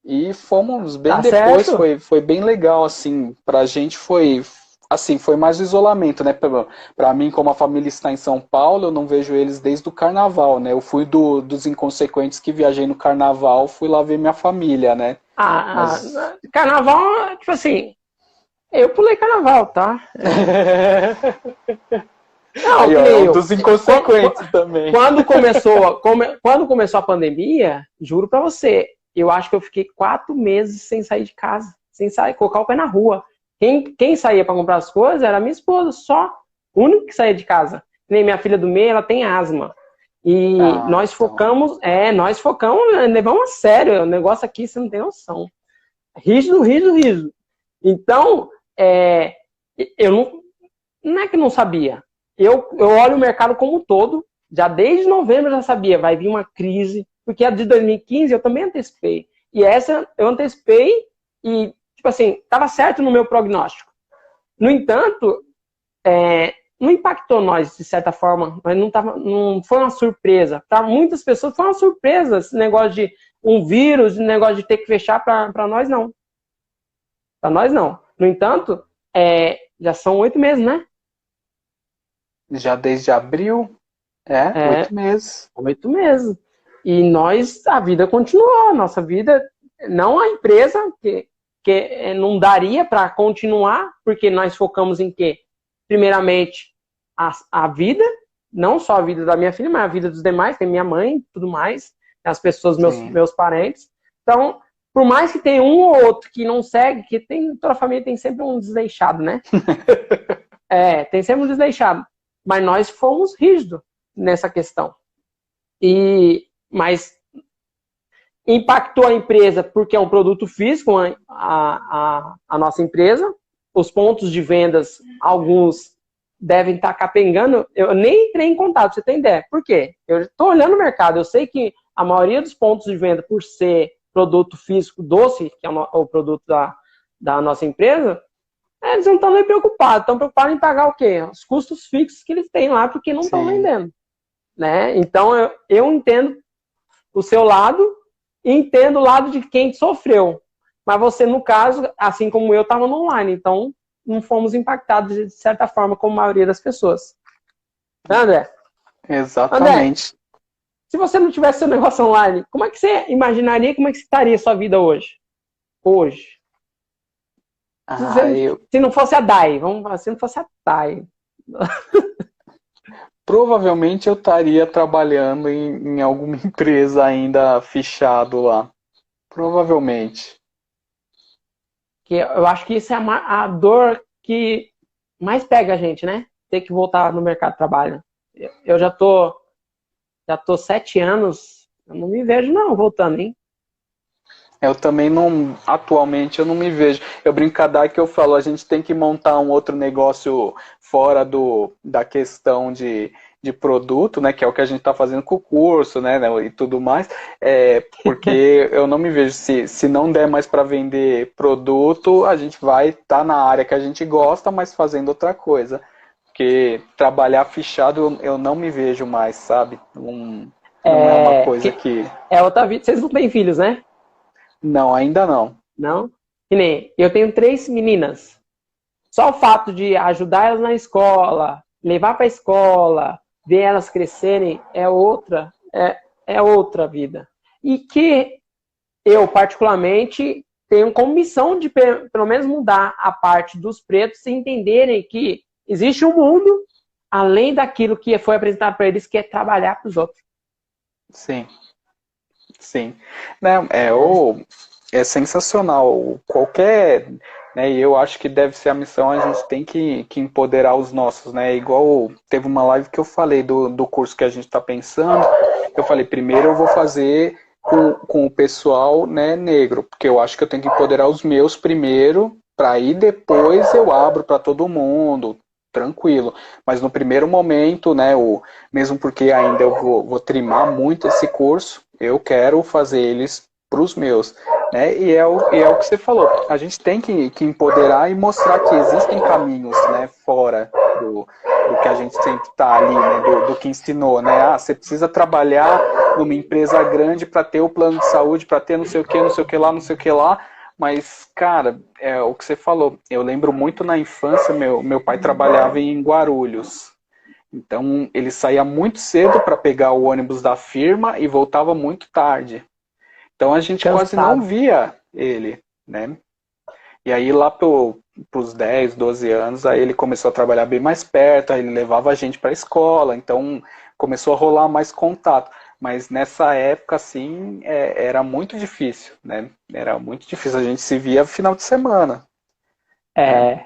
E fomos bem Tá depois, certo? foi bem legal, assim, pra gente foi, assim, foi mais o isolamento, né, pra mim, como a família está em São Paulo, eu não vejo eles desde o carnaval, né, eu fui dos inconsequentes que viajei no carnaval, fui lá ver minha família, né, mas... Carnaval, tipo assim, eu pulei carnaval, tá? Não, Aí, que ó, nem é um eu. dos inconsequentes também. Quando começou a pandemia, juro pra você, eu acho que eu fiquei 4 meses sem sair de casa, sem sair, colocar o pé na rua. Quem saía pra comprar as coisas era a minha esposa, só. O único que saía de casa. Que nem minha filha do meio, ela tem asma. E Então, nós focamos, levamos a sério. O negócio aqui, você não tem noção. Rígido, rígido, rígido. Então, eu não é que não sabia. Eu olho o mercado como um todo. Já desde novembro eu já sabia, vai vir uma crise. Porque a de 2015 eu também antecipei. E essa eu antecipei e, tipo assim, estava certo no meu prognóstico. No entanto, não impactou nós, de certa forma. Mas não foi uma surpresa. Para muitas pessoas foi uma surpresa esse negócio de um vírus, esse negócio de ter que fechar, para nós não. Para nós não. No entanto, já são 8 meses, né? já desde abril, 8 meses. 8 meses. E nós, a vida continuou, a nossa vida, não a empresa, que não daria para continuar, porque nós focamos em quê? Primeiramente, a vida, não só a vida da minha filha, mas a vida dos demais, tem minha mãe e tudo mais, as pessoas, meus parentes. Então, por mais que tenha um ou outro que não segue, que toda família tem sempre um desleixado, né? Tem sempre um desleixado. Mas nós fomos rígidos nessa questão. Mas impactou a empresa porque é um produto físico, a nossa empresa. Os pontos de vendas, alguns devem estar capengando. Eu nem entrei em contato, você tem ideia. Por quê? Eu estou olhando o mercado, eu sei que a maioria dos pontos de venda, por ser produto físico doce, que é o produto da nossa empresa, eles não estão nem preocupados. Estão preocupados em pagar o quê? Os custos fixos que eles têm lá, porque não estão vendendo. Né? Então, eu entendo o seu lado e entendo o lado de quem sofreu. Mas você, no caso, assim como eu, estava no online. Então, não fomos impactados de certa forma como a maioria das pessoas. André? Exatamente. André, se você não tivesse seu negócio online, como é que você imaginaria, como é que estaria a sua vida hoje? Hoje. Se não fosse a DAI, vamos falar, se não fosse a DAI. Provavelmente eu estaria trabalhando em alguma empresa ainda fichado lá. Provavelmente. Que eu acho que isso é a dor que mais pega a gente, né? Ter que voltar no mercado de trabalho. Eu já tô 7 anos, eu não me vejo não voltando, hein? Eu também não, atualmente eu não me vejo. Eu brinco com a Dai que eu falo, a gente tem que montar um outro negócio fora da questão de produto, né, que é o que a gente está fazendo com o curso, né, e tudo mais, porque eu não me vejo, se não der mais para vender produto, a gente vai estar na área que a gente gosta, mas fazendo outra coisa, porque trabalhar fichado eu não me vejo mais, sabe, não é uma coisa que... É outra vida, vocês não têm filhos, né? Não, ainda não. Não? Que nem, eu tenho 3 meninas, só o fato de ajudar elas na escola, levar para a escola, ver elas crescerem, é outra vida. E que eu, particularmente, tenho como missão de, pelo menos, mudar a parte dos pretos e entenderem que existe um mundo além daquilo que foi apresentado para eles, que é trabalhar para os outros. Sim, sim. Não, é sensacional. Qualquer, né, e eu acho que deve ser a missão, a gente tem que empoderar os nossos, né? Igual teve uma live que eu falei do curso que a gente está pensando. Eu falei, primeiro eu vou fazer com o pessoal, né, negro, porque eu acho que eu tenho que empoderar os meus primeiro, para aí depois eu abro para todo mundo, tranquilo. Mas no primeiro momento, né, mesmo porque ainda eu vou trimar muito esse curso, eu quero fazer eles para os meus. Né? E é o que você falou. A gente tem que empoderar e mostrar que existem caminhos, né, fora do que a gente sempre está ali, né, do que ensinou. Né? Ah, você precisa trabalhar numa empresa grande para ter o plano de saúde, para ter não sei o que, não sei o que lá, não sei o que lá. Mas, cara, é o que você falou. Eu lembro muito na infância, meu pai trabalhava em Guarulhos. Então, ele saía muito cedo para pegar o ônibus da firma e voltava muito tarde. Então, a gente quase não via ele, né? E aí, lá pros 10, 12 anos, aí ele começou a trabalhar bem mais perto, aí ele levava a gente para a escola, então começou a rolar mais contato. Mas nessa época, assim, era muito difícil, né? Era muito difícil. A gente se via final de semana. Né?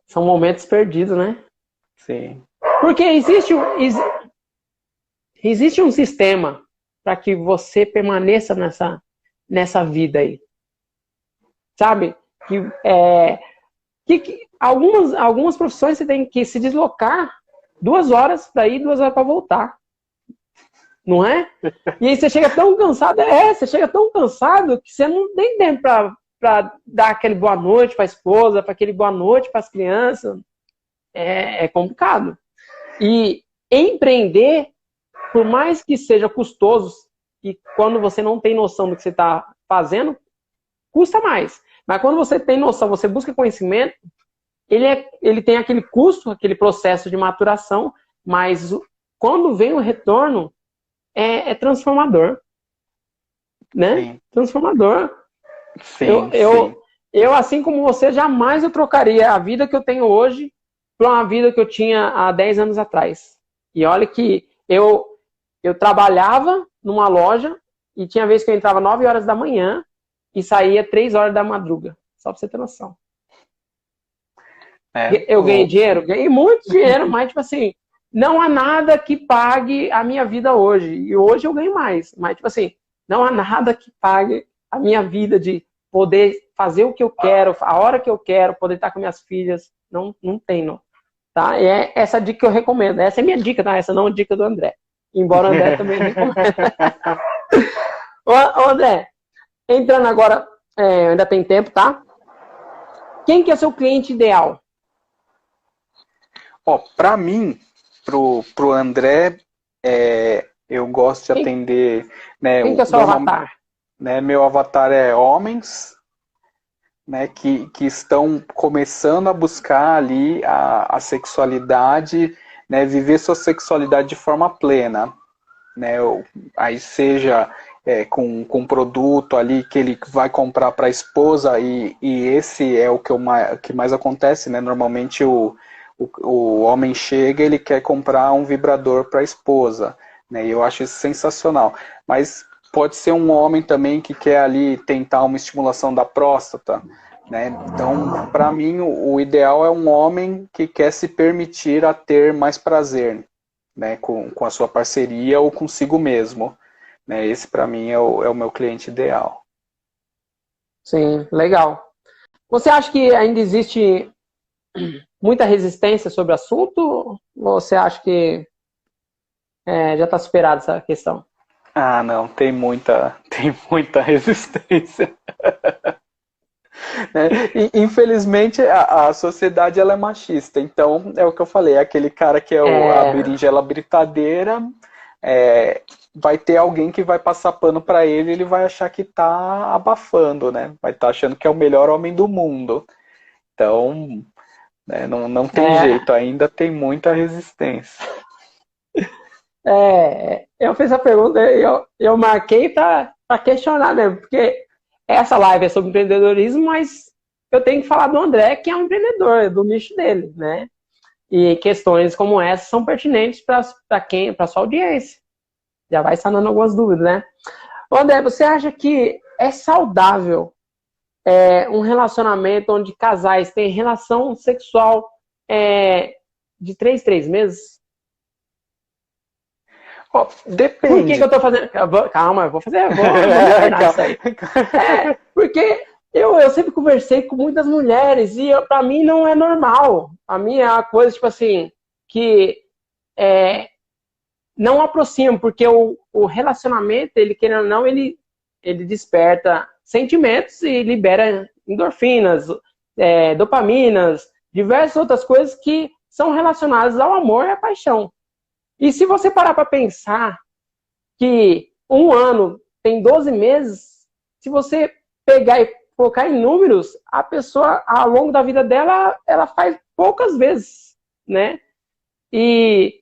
São momentos perdidos, né? Sim. Porque existe um sistema para que você permaneça nessa vida aí. Sabe? Algumas profissões você tem que se deslocar 2 horas para ir, 2 horas para voltar. Não é? E aí você chega tão cansado, que você não tem tempo para dar aquele boa noite para a esposa, para aquele boa noite para as crianças. É complicado. E empreender, por mais que seja custoso, e quando você não tem noção do que você está fazendo, custa mais. Mas quando você tem noção, você busca conhecimento, ele tem aquele custo, aquele processo de maturação, mas quando vem o retorno, é transformador. Né? Sim. Transformador. Sim, eu, assim como você, jamais eu trocaria a vida que eu tenho hoje para uma vida que eu tinha há 10 anos atrás. E olha que eu trabalhava numa loja e tinha vezes que eu entrava 9 horas da manhã e saía 3 horas da madruga. Só para você ter noção. Eu ganhei dinheiro? Ganhei muito dinheiro, mas tipo assim, não há nada que pague a minha vida hoje. E hoje eu ganho mais. Mas tipo assim, não há nada que pague a minha vida de poder fazer o que eu quero, a hora que eu quero, poder estar com minhas filhas. Não tem, não. Tá? E é essa dica que eu recomendo. Essa é a minha dica, tá? Essa não é a dica do André. Embora o André também recomenda. Ô, André, entrando agora, ainda tem tempo, tá? Quem que é seu cliente ideal? Para mim, pro André, eu gosto de atender... Né, quem que é seu avatar? Né, meu avatar é homens, né, que estão começando a buscar ali a sexualidade, né, viver sua sexualidade de forma plena. Né, aí seja com produto ali que ele vai comprar para a esposa, e esse é o que mais acontece, né? Normalmente o homem chega, ele quer comprar um vibrador para a esposa, né? E eu acho isso sensacional. Mas pode ser um homem também que quer ali tentar uma estimulação da próstata, né? Então, para mim, o ideal é um homem que quer se permitir a ter mais prazer, né? Com a sua parceria ou consigo mesmo. Né? Esse, para mim, é o meu cliente ideal. Sim, legal. Você acha que ainda existe muita resistência sobre o assunto? Ou você acha que já está superada essa questão? Ah, não, tem muita resistência. Né? Infelizmente, a sociedade ela é machista. Então, é o que eu falei, aquele cara que é a berinjela britadeira, vai ter alguém que vai passar pano para ele, ele vai achar que tá abafando, né? Vai estar achando que é o melhor homem do mundo. Então, né, não tem jeito, ainda tem muita resistência. Eu fiz a pergunta, eu marquei para questionar mesmo, porque essa live é sobre empreendedorismo, mas eu tenho que falar do André, que é um empreendedor, do nicho dele, né? E questões como essa são pertinentes para sua audiência. Já vai sanando algumas dúvidas, né? André, você acha que é saudável um relacionamento onde casais têm relação sexual de 3 meses? Depende. Por que eu tô fazendo... Calma, eu vou terminar isso aí. Porque eu sempre conversei com muitas mulheres e pra mim não é normal. A mim é uma coisa, tipo assim, que não aproxima, porque o relacionamento, ele querendo ou não, ele desperta sentimentos e libera endorfinas, dopaminas, diversas outras coisas que são relacionadas ao amor e à paixão. E se você parar para pensar que um ano tem 12 meses, se você pegar e colocar em números, a pessoa, ao longo da vida dela, ela faz poucas vezes, né? E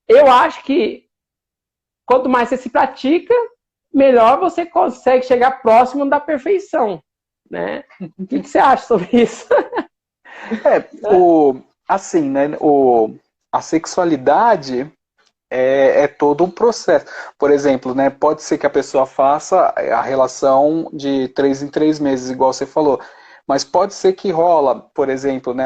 eu acho que quanto mais você se pratica, melhor você consegue chegar próximo da perfeição, né? O que você acha sobre isso? Assim, né? A sexualidade é todo um processo. Por exemplo, né? Pode ser que a pessoa faça a relação de 3 em 3 meses, igual você falou. Mas pode ser que rola, por exemplo, né,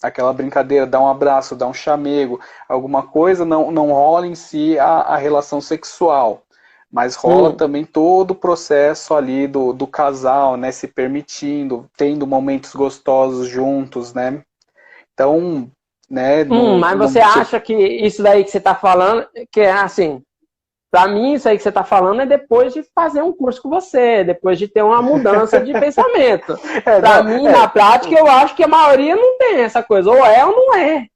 aquela brincadeira, dar um abraço, dar um chamego, alguma coisa, não rola em si a relação sexual. Mas rola também todo o processo ali do casal, né, se permitindo, tendo momentos gostosos juntos, né? Então, né... Mas você acha que isso daí que você está falando, que é assim... Para mim, isso aí que você está falando é depois de fazer um curso com você, depois de ter uma mudança de pensamento. Para mim, na prática, eu acho que a maioria não tem essa coisa. Ou é ou não é.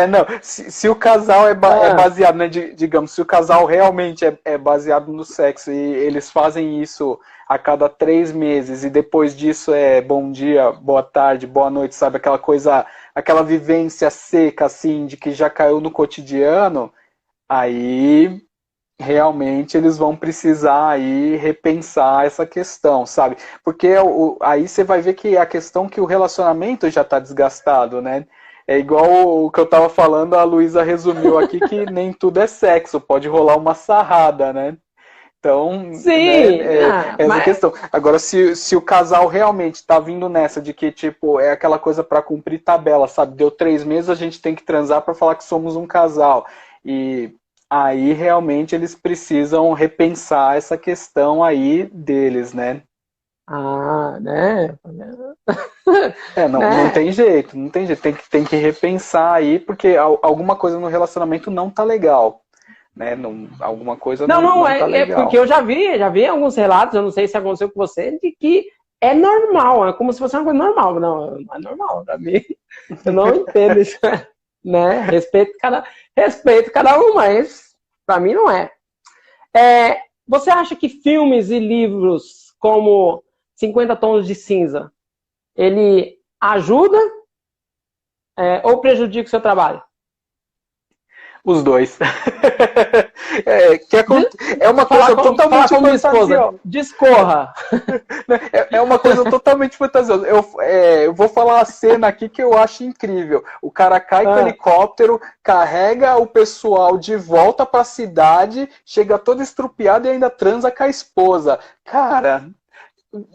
Não. Se o casal é baseado, né, digamos, se o casal realmente é baseado no sexo e eles fazem isso a cada 3 meses e depois disso é bom dia, boa tarde, boa noite, sabe? Aquela coisa, aquela vivência seca, assim, de que já caiu no cotidiano... Aí, realmente, eles vão precisar aí repensar essa questão, sabe? Porque aí você vai ver que a questão que o relacionamento já está desgastado, né? É igual o que eu estava falando, a Luísa resumiu aqui que nem tudo é sexo, pode rolar uma sarrada, né? Então, sim, né, essa questão. Agora, se o casal realmente está vindo nessa de que, tipo, é aquela coisa para cumprir tabela, sabe? Deu 3 meses, a gente tem que transar para falar que somos um casal. E aí realmente eles precisam repensar essa questão aí deles, né? Né? Não tem jeito, não tem jeito. Tem que repensar aí, porque alguma coisa no relacionamento não tá legal, né? Alguma coisa não tá legal. Porque eu já vi alguns relatos, eu não sei se aconteceu com você, de que é normal, é como se fosse uma coisa normal. Não é normal pra mim. Eu não entendo isso, né? Respeito cada um, mas pra mim não é. Você acha que filmes e livros como 50 Tons de Cinza, ele ajuda ou prejudica o seu trabalho? Os dois. É uma coisa totalmente fantasiosa. Discorra. É uma coisa totalmente fantasiosa. Eu vou falar a cena aqui que eu acho incrível. O cara cai com o helicóptero, carrega o pessoal de volta para a cidade, chega todo estrupiado e ainda transa com a esposa. Cara...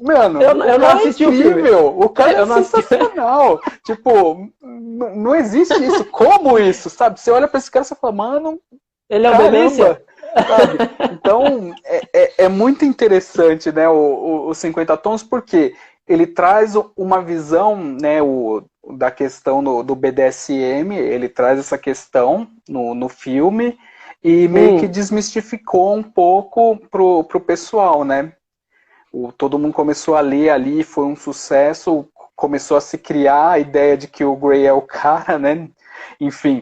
Mano, eu não assisti o filme. O cara é sensacional. Tipo, não existe isso. Como isso, sabe? Você olha pra esse cara e fala, mano... Ele é uma delícia. Sabe? Então, é muito interessante, né, o 50 Tons, porque ele traz uma visão, né, da questão do BDSM, ele traz essa questão no filme e meio que desmistificou um pouco pro pessoal, né? Todo mundo começou a ler ali, foi um sucesso, começou a se criar a ideia de que o Grey é o cara, né? Enfim,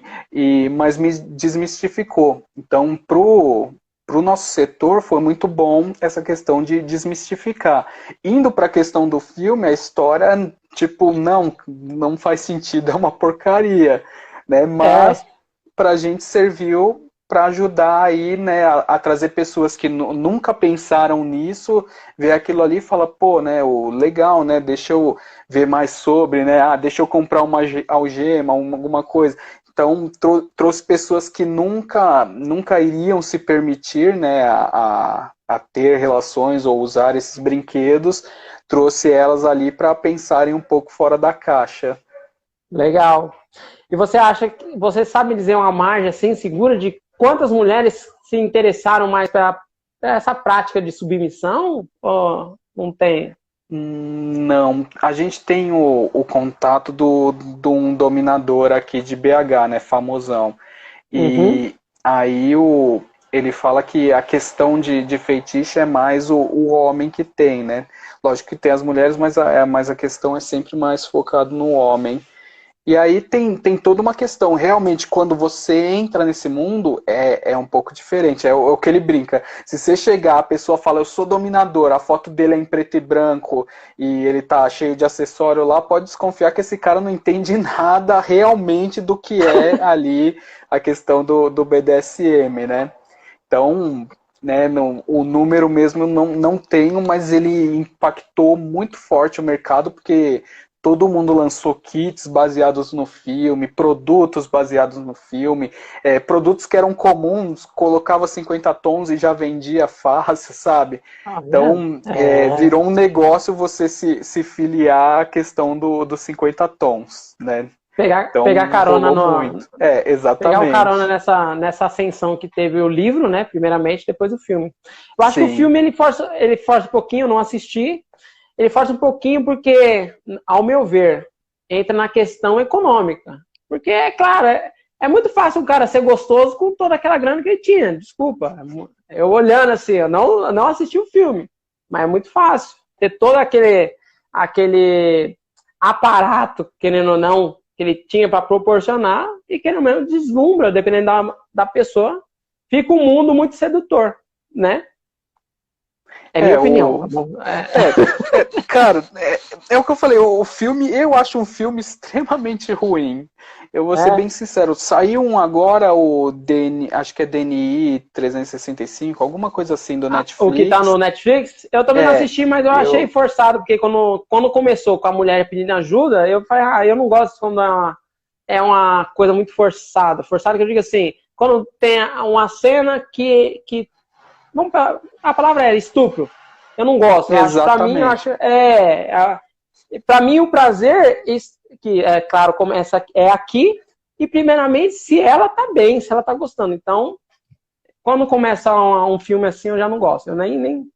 mas me desmistificou. Então, pro nosso setor foi muito bom essa questão de desmistificar. Indo para a questão do filme, a história, tipo, não faz sentido, é uma porcaria, né? Mas pra gente serviu para ajudar aí, né, a trazer pessoas que nunca pensaram nisso, ver aquilo ali e fala, pô, né, legal, né, deixa eu ver mais sobre, né, deixa eu comprar uma algema, alguma coisa. Então, trouxe pessoas que nunca iriam se permitir, né, a ter relações ou usar esses brinquedos, trouxe elas ali para pensarem um pouco fora da caixa. Legal. E você acha que você sabe dizer uma margem assim segura de quantas mulheres se interessaram mais para essa prática de submissão? Ou não tem? Não, a gente tem o contato de um dominador aqui de BH, né, famosão. Uhum. E aí ele fala que a questão de feitiço é mais o homem que tem, né? Lógico que tem as mulheres, mas a questão é sempre mais focado no homem. E aí tem toda uma questão. Realmente, quando você entra nesse mundo, é um pouco diferente. É o que ele brinca. Se você chegar, a pessoa fala, eu sou dominador, a foto dele é em preto e branco e ele tá cheio de acessório lá, pode desconfiar que esse cara não entende nada realmente do que é ali a questão do BDSM, né? Então, né, o número mesmo não tenho, mas ele impactou muito forte o mercado, porque todo mundo lançou kits baseados no filme, produtos baseados no filme, produtos que eram comuns, colocava 50 tons e já vendia fácil, sabe? Tá vendo? Então, virou um negócio você se filiar à questão dos 50 tons, né? Pegar Então, carona rolou no, muito. pegar o carona Exatamente. nessa ascensão que teve o livro, né? Primeiramente, depois o filme. Eu acho que o Sim. filme ele força um pouquinho, eu não assisti. Ele força um pouquinho porque, ao meu ver, entra na questão econômica. Porque, é claro, é muito fácil um cara ser gostoso com toda aquela grana que ele tinha. Desculpa. Eu olhando assim, eu não assisti o filme, mas é muito fácil ter todo aquele aparato, querendo ou não, que ele tinha para proporcionar e querendo mesmo deslumbra, dependendo da pessoa, fica um mundo muito sedutor, né? É minha opinião, tá bom? Cara, é o que eu falei, o filme, eu acho um filme extremamente ruim. Eu vou ser bem sincero, saiu um agora, acho que é DNI 365, alguma coisa assim do O que tá no Netflix. Netflix, eu também não assisti, mas eu achei forçado, porque quando começou com a mulher pedindo ajuda, eu falei, eu não gosto quando é uma coisa muito forçada. Forçada que eu digo assim, quando tem uma cena que a palavra é estupro. Eu não gosto. Eu acho, pra mim, eu Exatamente. acho. Pra mim, o prazer, que é claro, começa é aqui, e primeiramente, se ela tá bem, se ela tá gostando. Então, quando começa um filme assim, eu já não gosto. Eu nem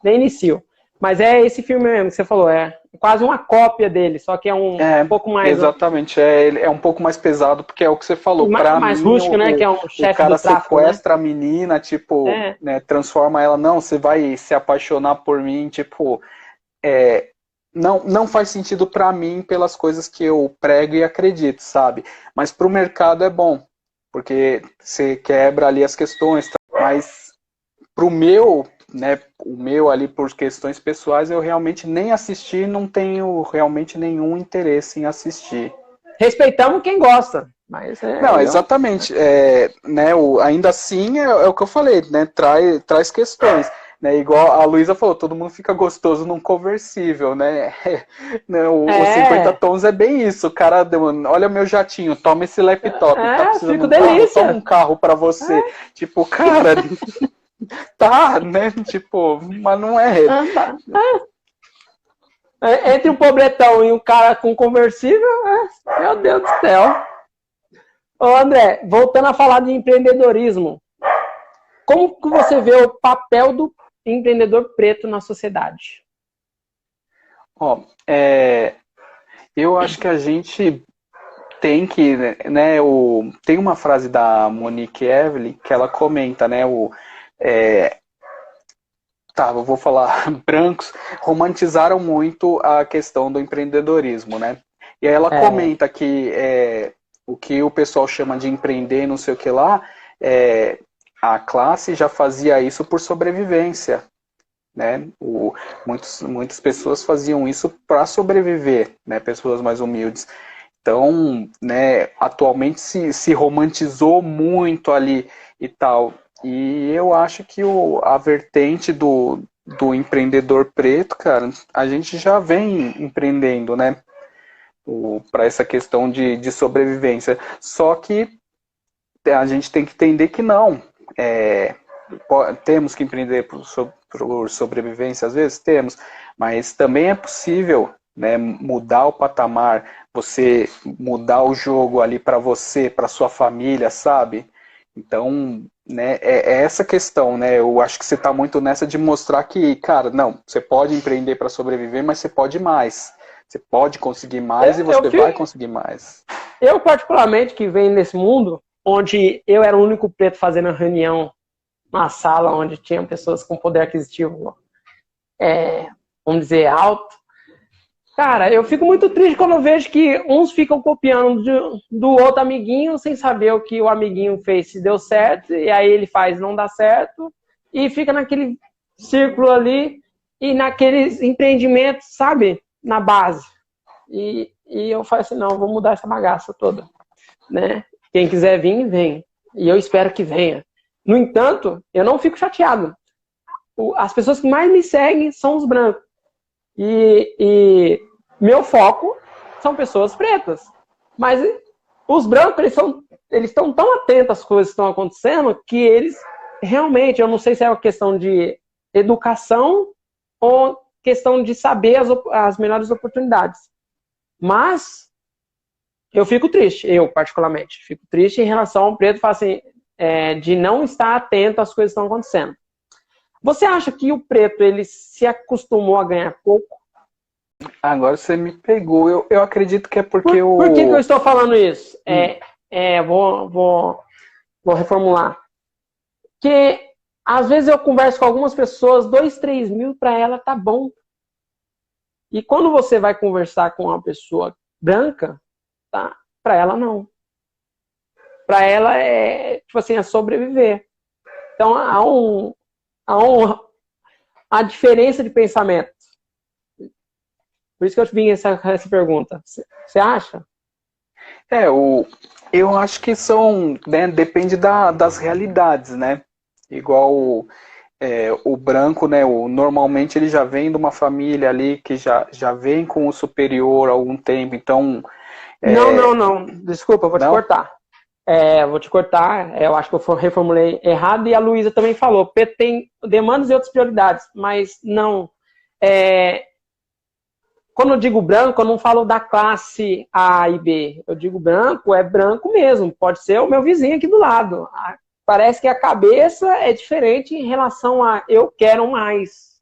inicio. Mas é esse filme mesmo que você falou, é quase uma cópia dele, só que é um pouco mais. Exatamente, é um pouco mais pesado, porque é o que você falou. Pra Mais mim, rústico, né? Que é um o chefe do cara tráfico, né? sequestra a menina, tipo, né, transforma ela, não, você vai se apaixonar por mim, tipo, não faz sentido pra mim pelas coisas que eu prego e acredito, sabe? Mas pro mercado é bom, porque você quebra ali as questões, tá? Mas pro meu, né, o meu ali por questões pessoais, eu realmente nem assisti, não tenho realmente nenhum interesse em assistir. Respeitamos quem gosta, mas Não, exatamente. Né, ainda assim é o que eu falei, né? Traz questões. Né, igual a Luísa falou, todo mundo fica gostoso num conversível, né? Né, os 50 tons é bem isso. O cara, olha o meu jatinho, toma esse laptop, tá precisando de um carro, toma um carro pra você. Tipo, cara, tá, né? Tipo, mas não é. Entre um pobretão e um cara com conversível, meu Deus do céu. Ô André, voltando a falar de empreendedorismo, como que você vê o papel do empreendedor preto na sociedade? Eu acho que a gente tem que, né, tem uma frase da Monique Evelyn que ela comenta, né, eu vou falar, brancos romantizaram muito a questão do empreendedorismo, né? E aí ela comenta que o que o pessoal chama de empreender, não sei o que lá, a classe já fazia isso por sobrevivência, né? Muitas pessoas faziam isso para sobreviver, né? Pessoas mais humildes. Então, né, atualmente se romantizou muito ali e tal. E eu acho que a vertente do empreendedor preto, cara, a gente já vem empreendendo, né? Para essa questão de sobrevivência. Só que a gente tem que entender que não. Temos que empreender por sobrevivência, às vezes temos, mas também é possível, né, mudar o patamar, você mudar o jogo ali para você, para sua família, sabe? Então, né, é essa questão, né? Eu acho que você está muito nessa de mostrar que, cara, não, você pode empreender para sobreviver, mas você pode mais. Você pode conseguir mais e você vai conseguir mais. Eu, particularmente, que venho nesse mundo, onde eu era o único preto fazendo reunião na sala onde tinha pessoas com poder aquisitivo, vamos dizer, alto. Cara, eu fico muito triste quando eu vejo que uns ficam copiando do outro amiguinho sem saber o que o amiguinho fez, se deu certo, e aí ele faz não dá certo, e fica naquele círculo ali, e naqueles empreendimentos, sabe, na base. E eu falo assim, não, vou mudar essa bagaça toda, né? Quem quiser vir, vem. E eu espero que venha. No entanto, eu não fico chateado. As pessoas que mais me seguem são os brancos. E meu foco são pessoas pretas. Mas os brancos, eles estão tão atentos às coisas que estão acontecendo que eles realmente, eu não sei se é uma questão de educação ou questão de saber as melhores oportunidades. Mas eu fico triste, eu particularmente, fico triste em relação ao preto, falo assim, de não estar atento às coisas que estão acontecendo. Você acha que o preto, ele se acostumou a ganhar pouco? Agora você me pegou. Eu acredito que é porque Por que eu estou falando isso? Vou reformular. Que às vezes eu converso com algumas pessoas, 2, 3 mil para ela tá bom. E quando você vai conversar com uma pessoa branca, tá? Para ela não. Para ela tipo assim, é sobreviver. Então há a diferença de pensamento. Por isso que eu vim essa pergunta. Você acha? Eu acho que né, depende das realidades, né? Igual o branco, né? Normalmente ele já vem de uma família ali que já vem com o superior há algum tempo, então... Não. Desculpa, vou te cortar. Vou te cortar. Eu acho que eu reformulei errado e a Luísa também falou. Preto tem demandas e outras prioridades, mas não... Quando eu digo branco, eu não falo da classe A e B. Eu digo branco, é branco mesmo. Pode ser o meu vizinho aqui do lado. Parece que a cabeça é diferente em relação a eu quero mais.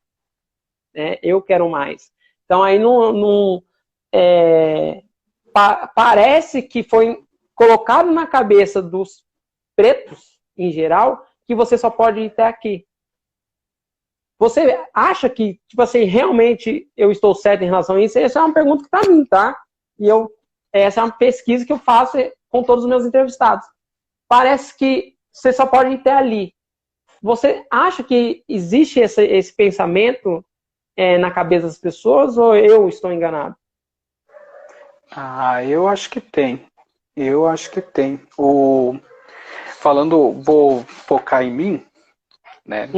Né? Eu quero mais. Então aí parece que foi colocado na cabeça dos pretos, em geral, que você só pode ir até aqui. Você acha que, tipo assim, realmente eu estou certo em relação a isso? Essa é uma pergunta para mim, tá? E essa é uma pesquisa que eu faço com todos os meus entrevistados. Parece que você só pode ir até ali. Você acha que existe esse pensamento na cabeça das pessoas ou eu estou enganado? Eu acho que tem. Eu acho que tem. Vou focar em mim, né?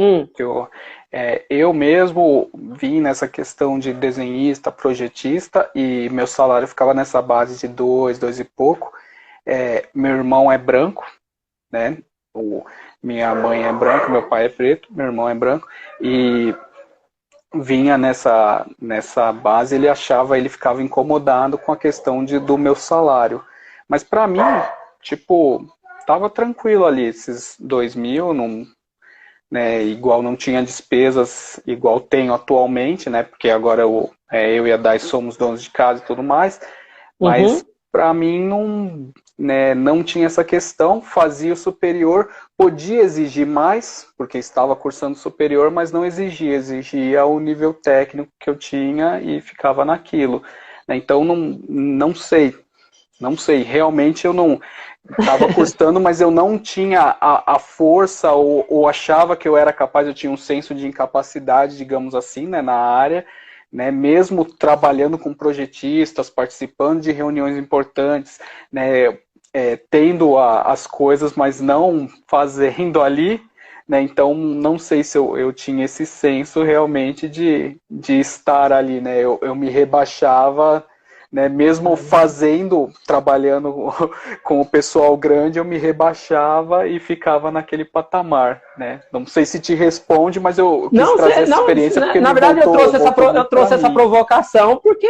Eu mesmo vim nessa questão de desenhista, projetista, e meu salário ficava nessa base de 2 e pouco. Meu irmão é branco, né? Minha mãe é branca, meu pai é preto, meu irmão é branco, e vinha nessa base, ele ficava incomodado com a questão do meu salário. Mas para mim, tipo, tava tranquilo ali, esses 2 mil, não... Né, igual não tinha despesas igual tenho atualmente, né, porque agora eu e a Dai somos donos de casa e tudo mais, mas para mim não tinha essa questão, fazia o superior, podia exigir mais, porque estava cursando superior, mas não exigia o nível técnico que eu tinha e ficava naquilo. Então não sei, realmente eu não... Estava cursando, mas eu não tinha a força ou achava que eu era capaz, eu tinha um senso de incapacidade, digamos assim, né, na área, né, mesmo trabalhando com projetistas, participando de reuniões importantes, né, tendo as coisas, mas não fazendo ali, né, então não sei se eu tinha esse senso realmente de estar ali, né, eu me rebaixava, né, mesmo fazendo, trabalhando com o pessoal grande, eu me rebaixava e ficava naquele patamar, né? Não sei se te responde, mas eu quis trazer essa experiência porque na me verdade voltou, eu trouxe essa provocação porque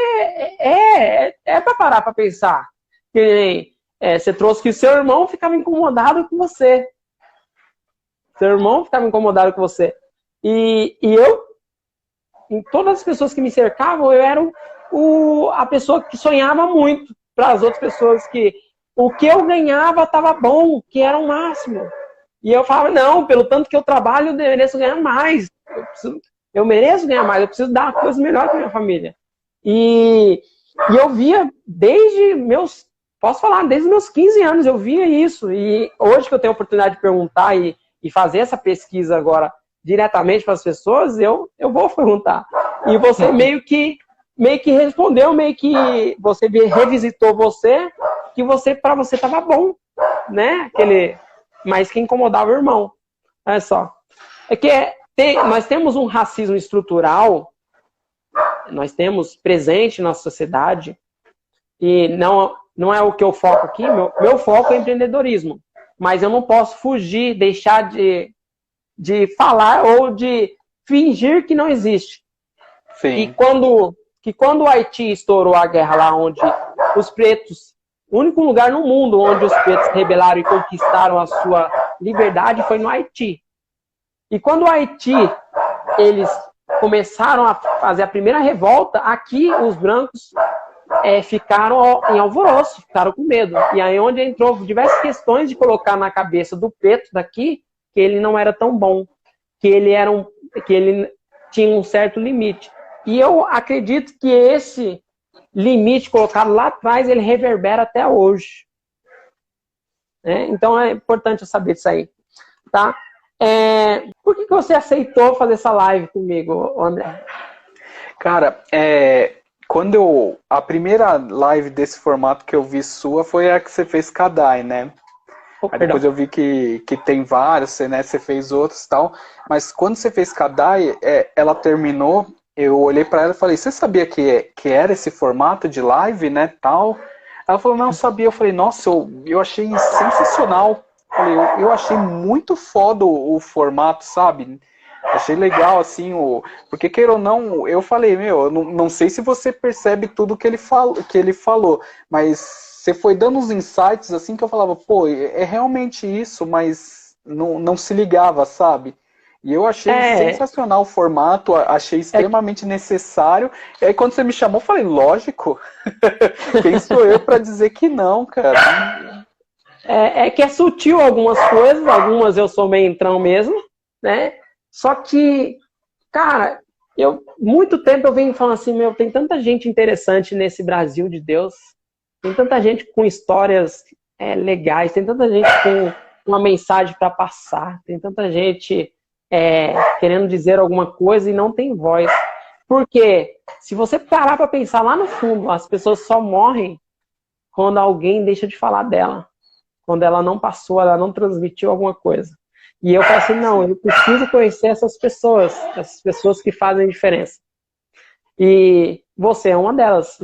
é para parar para pensar. Que você trouxe que o seu irmão ficava incomodado com você. Seu irmão ficava incomodado com você. E eu, em todas as pessoas que me cercavam, eu era a pessoa que sonhava muito para as outras pessoas que o que eu ganhava estava bom, que era o máximo. E eu falava, não, pelo tanto que eu trabalho, eu mereço ganhar mais. Eu mereço ganhar mais, eu preciso dar uma coisa melhor para minha família. E eu via posso falar, desde meus 15 anos eu via isso. E hoje que eu tenho a oportunidade de perguntar e fazer essa pesquisa agora diretamente para as pessoas, eu vou perguntar. E você meio que respondeu, meio que você revisitou que para você estava bom, né? Mas que incomodava o irmão. Olha só. É que nós temos um racismo estrutural, nós temos presente na sociedade, e não é o que eu foco aqui, meu foco é empreendedorismo. Mas eu não posso fugir, deixar de falar ou de fingir que não existe. Sim. Que quando o Haiti estourou a guerra lá, onde os pretos, o único lugar no mundo onde os pretos se rebelaram e conquistaram a sua liberdade foi no Haiti. E quando o Haiti, eles começaram a fazer a primeira revolta, aqui os brancos ficaram em alvoroço, ficaram com medo. E aí onde entrou diversas questões de colocar na cabeça do preto daqui que ele não era tão bom, que ele tinha um certo limite. E eu acredito que esse limite colocado lá atrás, ele reverbera até hoje. Então é importante eu saber disso aí. Tá? Por que você aceitou fazer essa live comigo, André? Cara, a primeira live desse formato que eu vi sua foi a que você fez com a Dai, né? Aí depois eu vi que tem vários, né? Você fez outros e tal. Mas quando você fez com a Dai, ela terminou, eu olhei pra ela e falei, você sabia que era esse formato de live, né, tal? Ela falou, não, sabia. Eu falei, nossa, eu achei sensacional. Eu achei muito foda o formato, sabe? Achei legal, assim, porque queira ou não, eu falei, eu não sei se você percebe tudo que ele falou, mas você foi dando uns insights, assim, que eu falava, pô, é realmente isso, mas não se ligava, sabe? E eu achei sensacional o formato, achei extremamente necessário. E aí quando você me chamou, eu falei, lógico, quem sou eu para dizer que não, cara? Que é sutil algumas coisas, algumas eu sou meio entrão mesmo, né? Só que, cara, muito tempo eu venho falando assim, tem tanta gente interessante nesse Brasil de Deus, tem tanta gente com histórias legais, tem tanta gente com uma mensagem para passar, tem tanta gente querendo dizer alguma coisa e não tem voz. Porque se você parar para pensar lá no fundo, as pessoas só morrem quando alguém deixa de falar dela. Quando ela não passou, ela não transmitiu alguma coisa. E eu falei assim, não, eu preciso conhecer essas pessoas que fazem diferença. E você é uma delas.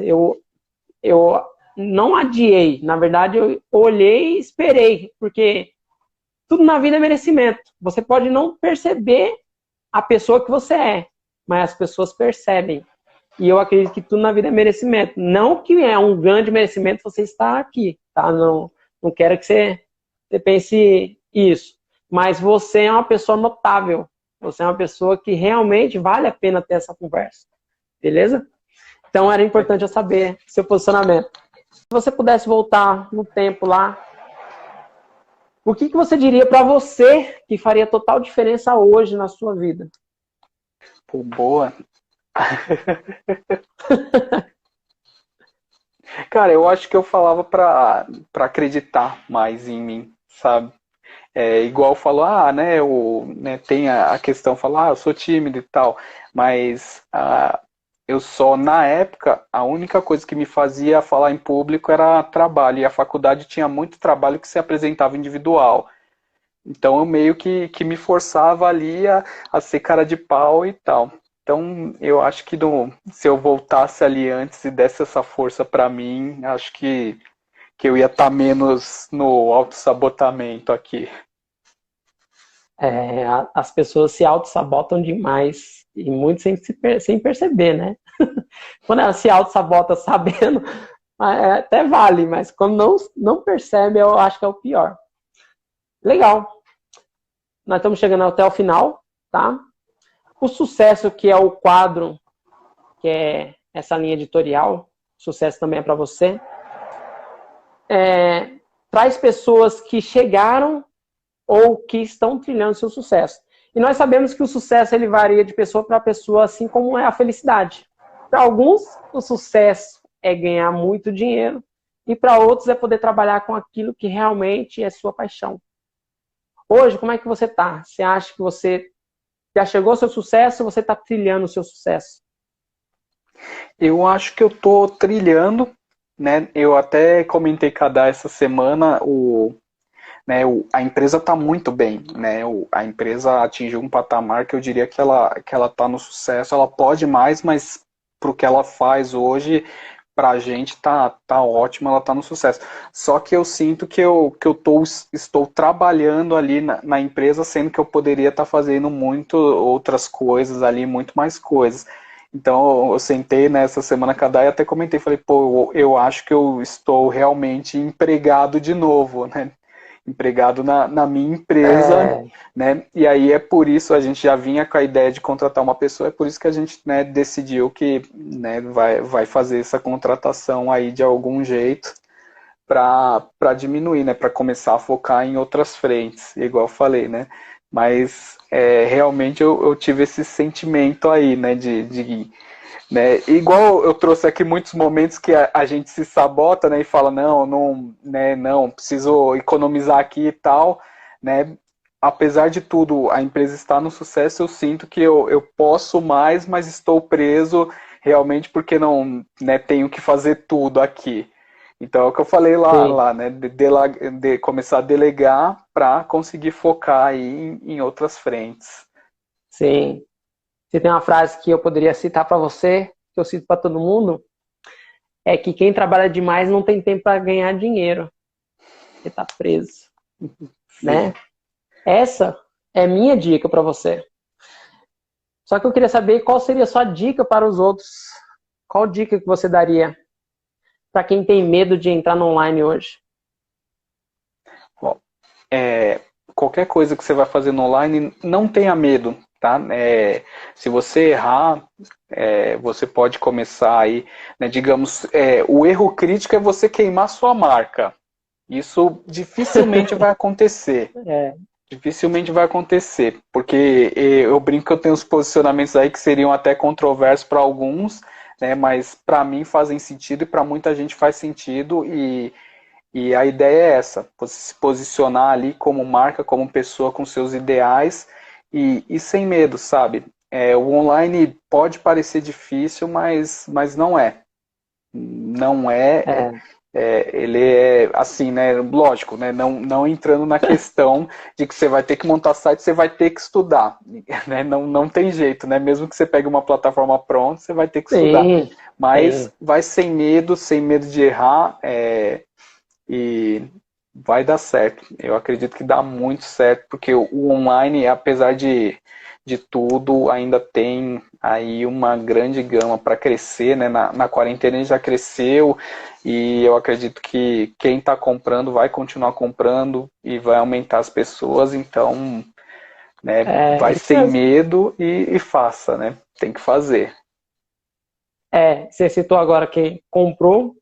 Eu não adiei, na verdade eu olhei e esperei, porque tudo na vida é merecimento. Você pode não perceber a pessoa que você é, mas as pessoas percebem. E eu acredito que tudo na vida é merecimento. Não que é um grande merecimento você estar aqui, tá? Não quero que você pense isso. Mas você é uma pessoa notável. Você é uma pessoa que realmente vale a pena ter essa conversa. Beleza? Então era importante eu saber seu posicionamento. Se você pudesse voltar no tempo lá, o que você diria para você que faria total diferença hoje na sua vida? Pô, boa. Cara, eu acho que eu falava pra acreditar mais em mim, sabe? Igual falou, né, tem a questão, falar, eu sou tímido e tal, mas eu só, na época, a única coisa que me fazia falar em público era trabalho, e a faculdade tinha muito trabalho que se apresentava individual. Então eu meio que me forçava ali a ser cara de pau e tal. Então eu acho que se eu voltasse ali antes e desse essa força pra mim, acho que eu ia estar menos no autossabotamento aqui. As pessoas se auto-sabotam demais, e muito sem perceber, né? Quando ela se auto-sabota sabendo, até vale, mas quando não percebe, eu acho que é o pior. Legal. Nós estamos chegando até o final, tá? O sucesso, que é o quadro, que é essa linha editorial, sucesso também é para você, traz pessoas que chegaram ou que estão trilhando seu sucesso. E nós sabemos que o sucesso ele varia de pessoa para pessoa, assim como é a felicidade. Para alguns, o sucesso é ganhar muito dinheiro, e para outros é poder trabalhar com aquilo que realmente é sua paixão. Hoje, como é que você está? Você acha que você já chegou ao seu sucesso ou você está trilhando o seu sucesso? Eu acho que eu tô trilhando, né? Eu até comentei com a Dá essa semana, a empresa está muito bem, né? A empresa atingiu um patamar que eu diria que ela tá no sucesso, ela pode mais, mas para o que ela faz hoje, para a gente tá ótimo, ela tá no sucesso. Só que eu sinto que estou trabalhando ali na empresa, sendo que eu poderia estar fazendo muito outras coisas ali, muito mais coisas. Então eu sentei nessa semana com a Day e até comentei, falei, pô, eu acho que eu estou realmente empregado de novo, né? Empregado na minha empresa, né? E aí é por isso a gente já vinha com a ideia de contratar uma pessoa, é por isso que a gente, né, decidiu que, né, vai fazer essa contratação aí de algum jeito para diminuir, né? Para começar a focar em outras frentes, igual eu falei, né? Mas realmente eu tive esse sentimento aí, né? Né? Igual eu trouxe aqui muitos momentos que a gente se sabota, né, e fala, não, preciso economizar aqui e tal, né? Apesar de tudo, a empresa está no sucesso, eu sinto que eu posso mais, mas estou preso realmente porque não, né, tenho que fazer tudo aqui. Então é o que eu falei lá né, de começar a delegar para conseguir focar aí em outras frentes. Sim. Se tem uma frase que eu poderia citar para você, que eu cito para todo mundo, é que quem trabalha demais não tem tempo para ganhar dinheiro. Você está preso. Né? Essa é minha dica para você. Só que eu queria saber qual seria a sua dica para os outros. Qual dica que você daria para quem tem medo de entrar no online hoje? Bom, qualquer coisa que você vai fazer no online, não tenha medo, tá? Se você errar, você pode começar aí, né, digamos, o erro crítico é você queimar sua marca. Isso dificilmente vai acontecer. Dificilmente vai acontecer, porque eu brinco que eu tenho uns posicionamentos aí que seriam até controversos para alguns, né, mas para mim fazem sentido e para muita gente faz sentido, e a ideia é essa, você se posicionar ali como marca, como pessoa com seus ideais e sem medo, sabe? O online pode parecer difícil, mas não é. Não é. Ele é assim, né? Lógico, né? Não entrando na questão de que você vai ter que montar site, você vai ter que estudar, né? Não tem jeito, né? Mesmo que você pegue uma plataforma pronta, você vai ter que estudar. Mas vai sem medo de errar, e vai dar certo. Eu acredito que dá muito certo, porque o online, apesar de tudo, ainda tem aí uma grande gama para crescer, né? Na quarentena ele já cresceu, e eu acredito que quem está comprando vai continuar comprando e vai aumentar as pessoas, então, né, vai sem medo e faça, né? Tem que fazer. Você citou agora quem comprou.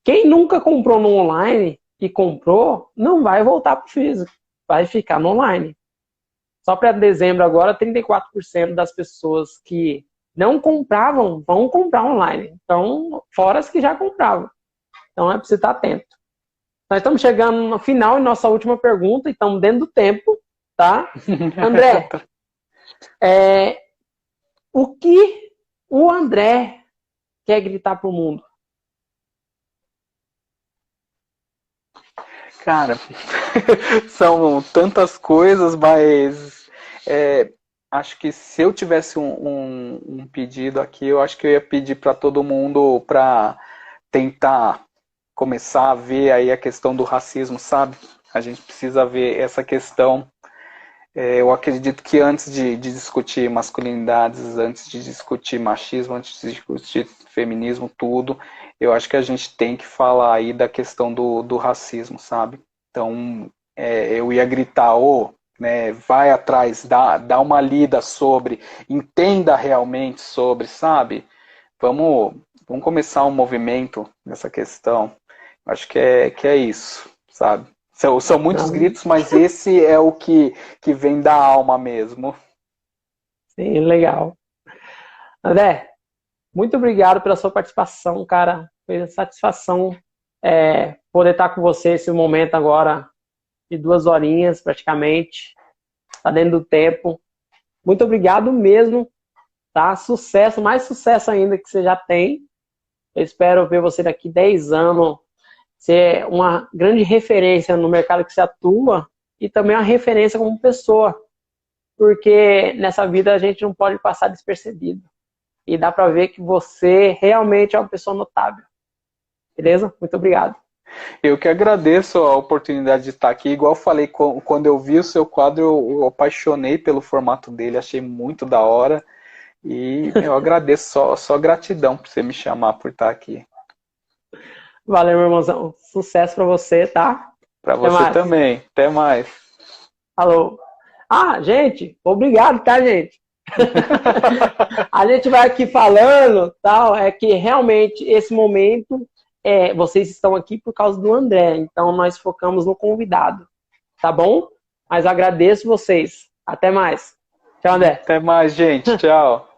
Quem nunca comprou no online e comprou, não vai voltar para o físico, vai ficar no online. Só para dezembro agora, 34% das pessoas que não compravam vão comprar online. Então, fora as que já compravam. Então, é preciso estar atento. Nós estamos chegando no final e nossa última pergunta, e estamos dentro do tempo, tá? André, o que o André quer gritar pro mundo? Cara, são tantas coisas, mas acho que se eu tivesse um pedido aqui, eu acho que eu ia pedir para todo mundo para tentar começar a ver aí a questão do racismo, sabe? A gente precisa ver essa questão. Eu acredito que antes de discutir masculinidades, antes de discutir machismo, antes de discutir feminismo, tudo, eu acho que a gente tem que falar aí da questão do racismo, sabe? Então, eu ia gritar, né, vai atrás, dá uma lida sobre, entenda realmente sobre, sabe? Vamos começar um movimento nessa questão. Acho que é isso, sabe? São muitos gritos, mas esse é o que vem da alma mesmo. Sim, legal. André, muito obrigado pela sua participação, cara. Foi uma satisfação poder estar com você esse momento agora de 2 horinhas, praticamente. Tá dentro do tempo. Muito obrigado mesmo, tá? Sucesso, mais sucesso ainda que você já tem. Eu espero ver você daqui 10 anos ser uma grande referência no mercado que você atua e também uma referência como pessoa, porque nessa vida a gente não pode passar despercebido. E dá para ver que você realmente é uma pessoa notável. Beleza? Muito obrigado. Eu que agradeço a oportunidade de estar aqui. Igual eu falei, quando eu vi o seu quadro, eu apaixonei pelo formato dele, achei muito da hora. E eu agradeço, só gratidão por você me chamar, por estar aqui. Valeu, meu irmãozão. Sucesso pra você, tá? Pra você também. Até mais. Falou. Gente, obrigado, tá, gente? A gente vai aqui falando, tal, é que realmente esse momento, vocês estão aqui por causa do André, então nós focamos no convidado, tá bom? Mas agradeço vocês. Até mais. Tchau, André. Até mais, gente. Tchau.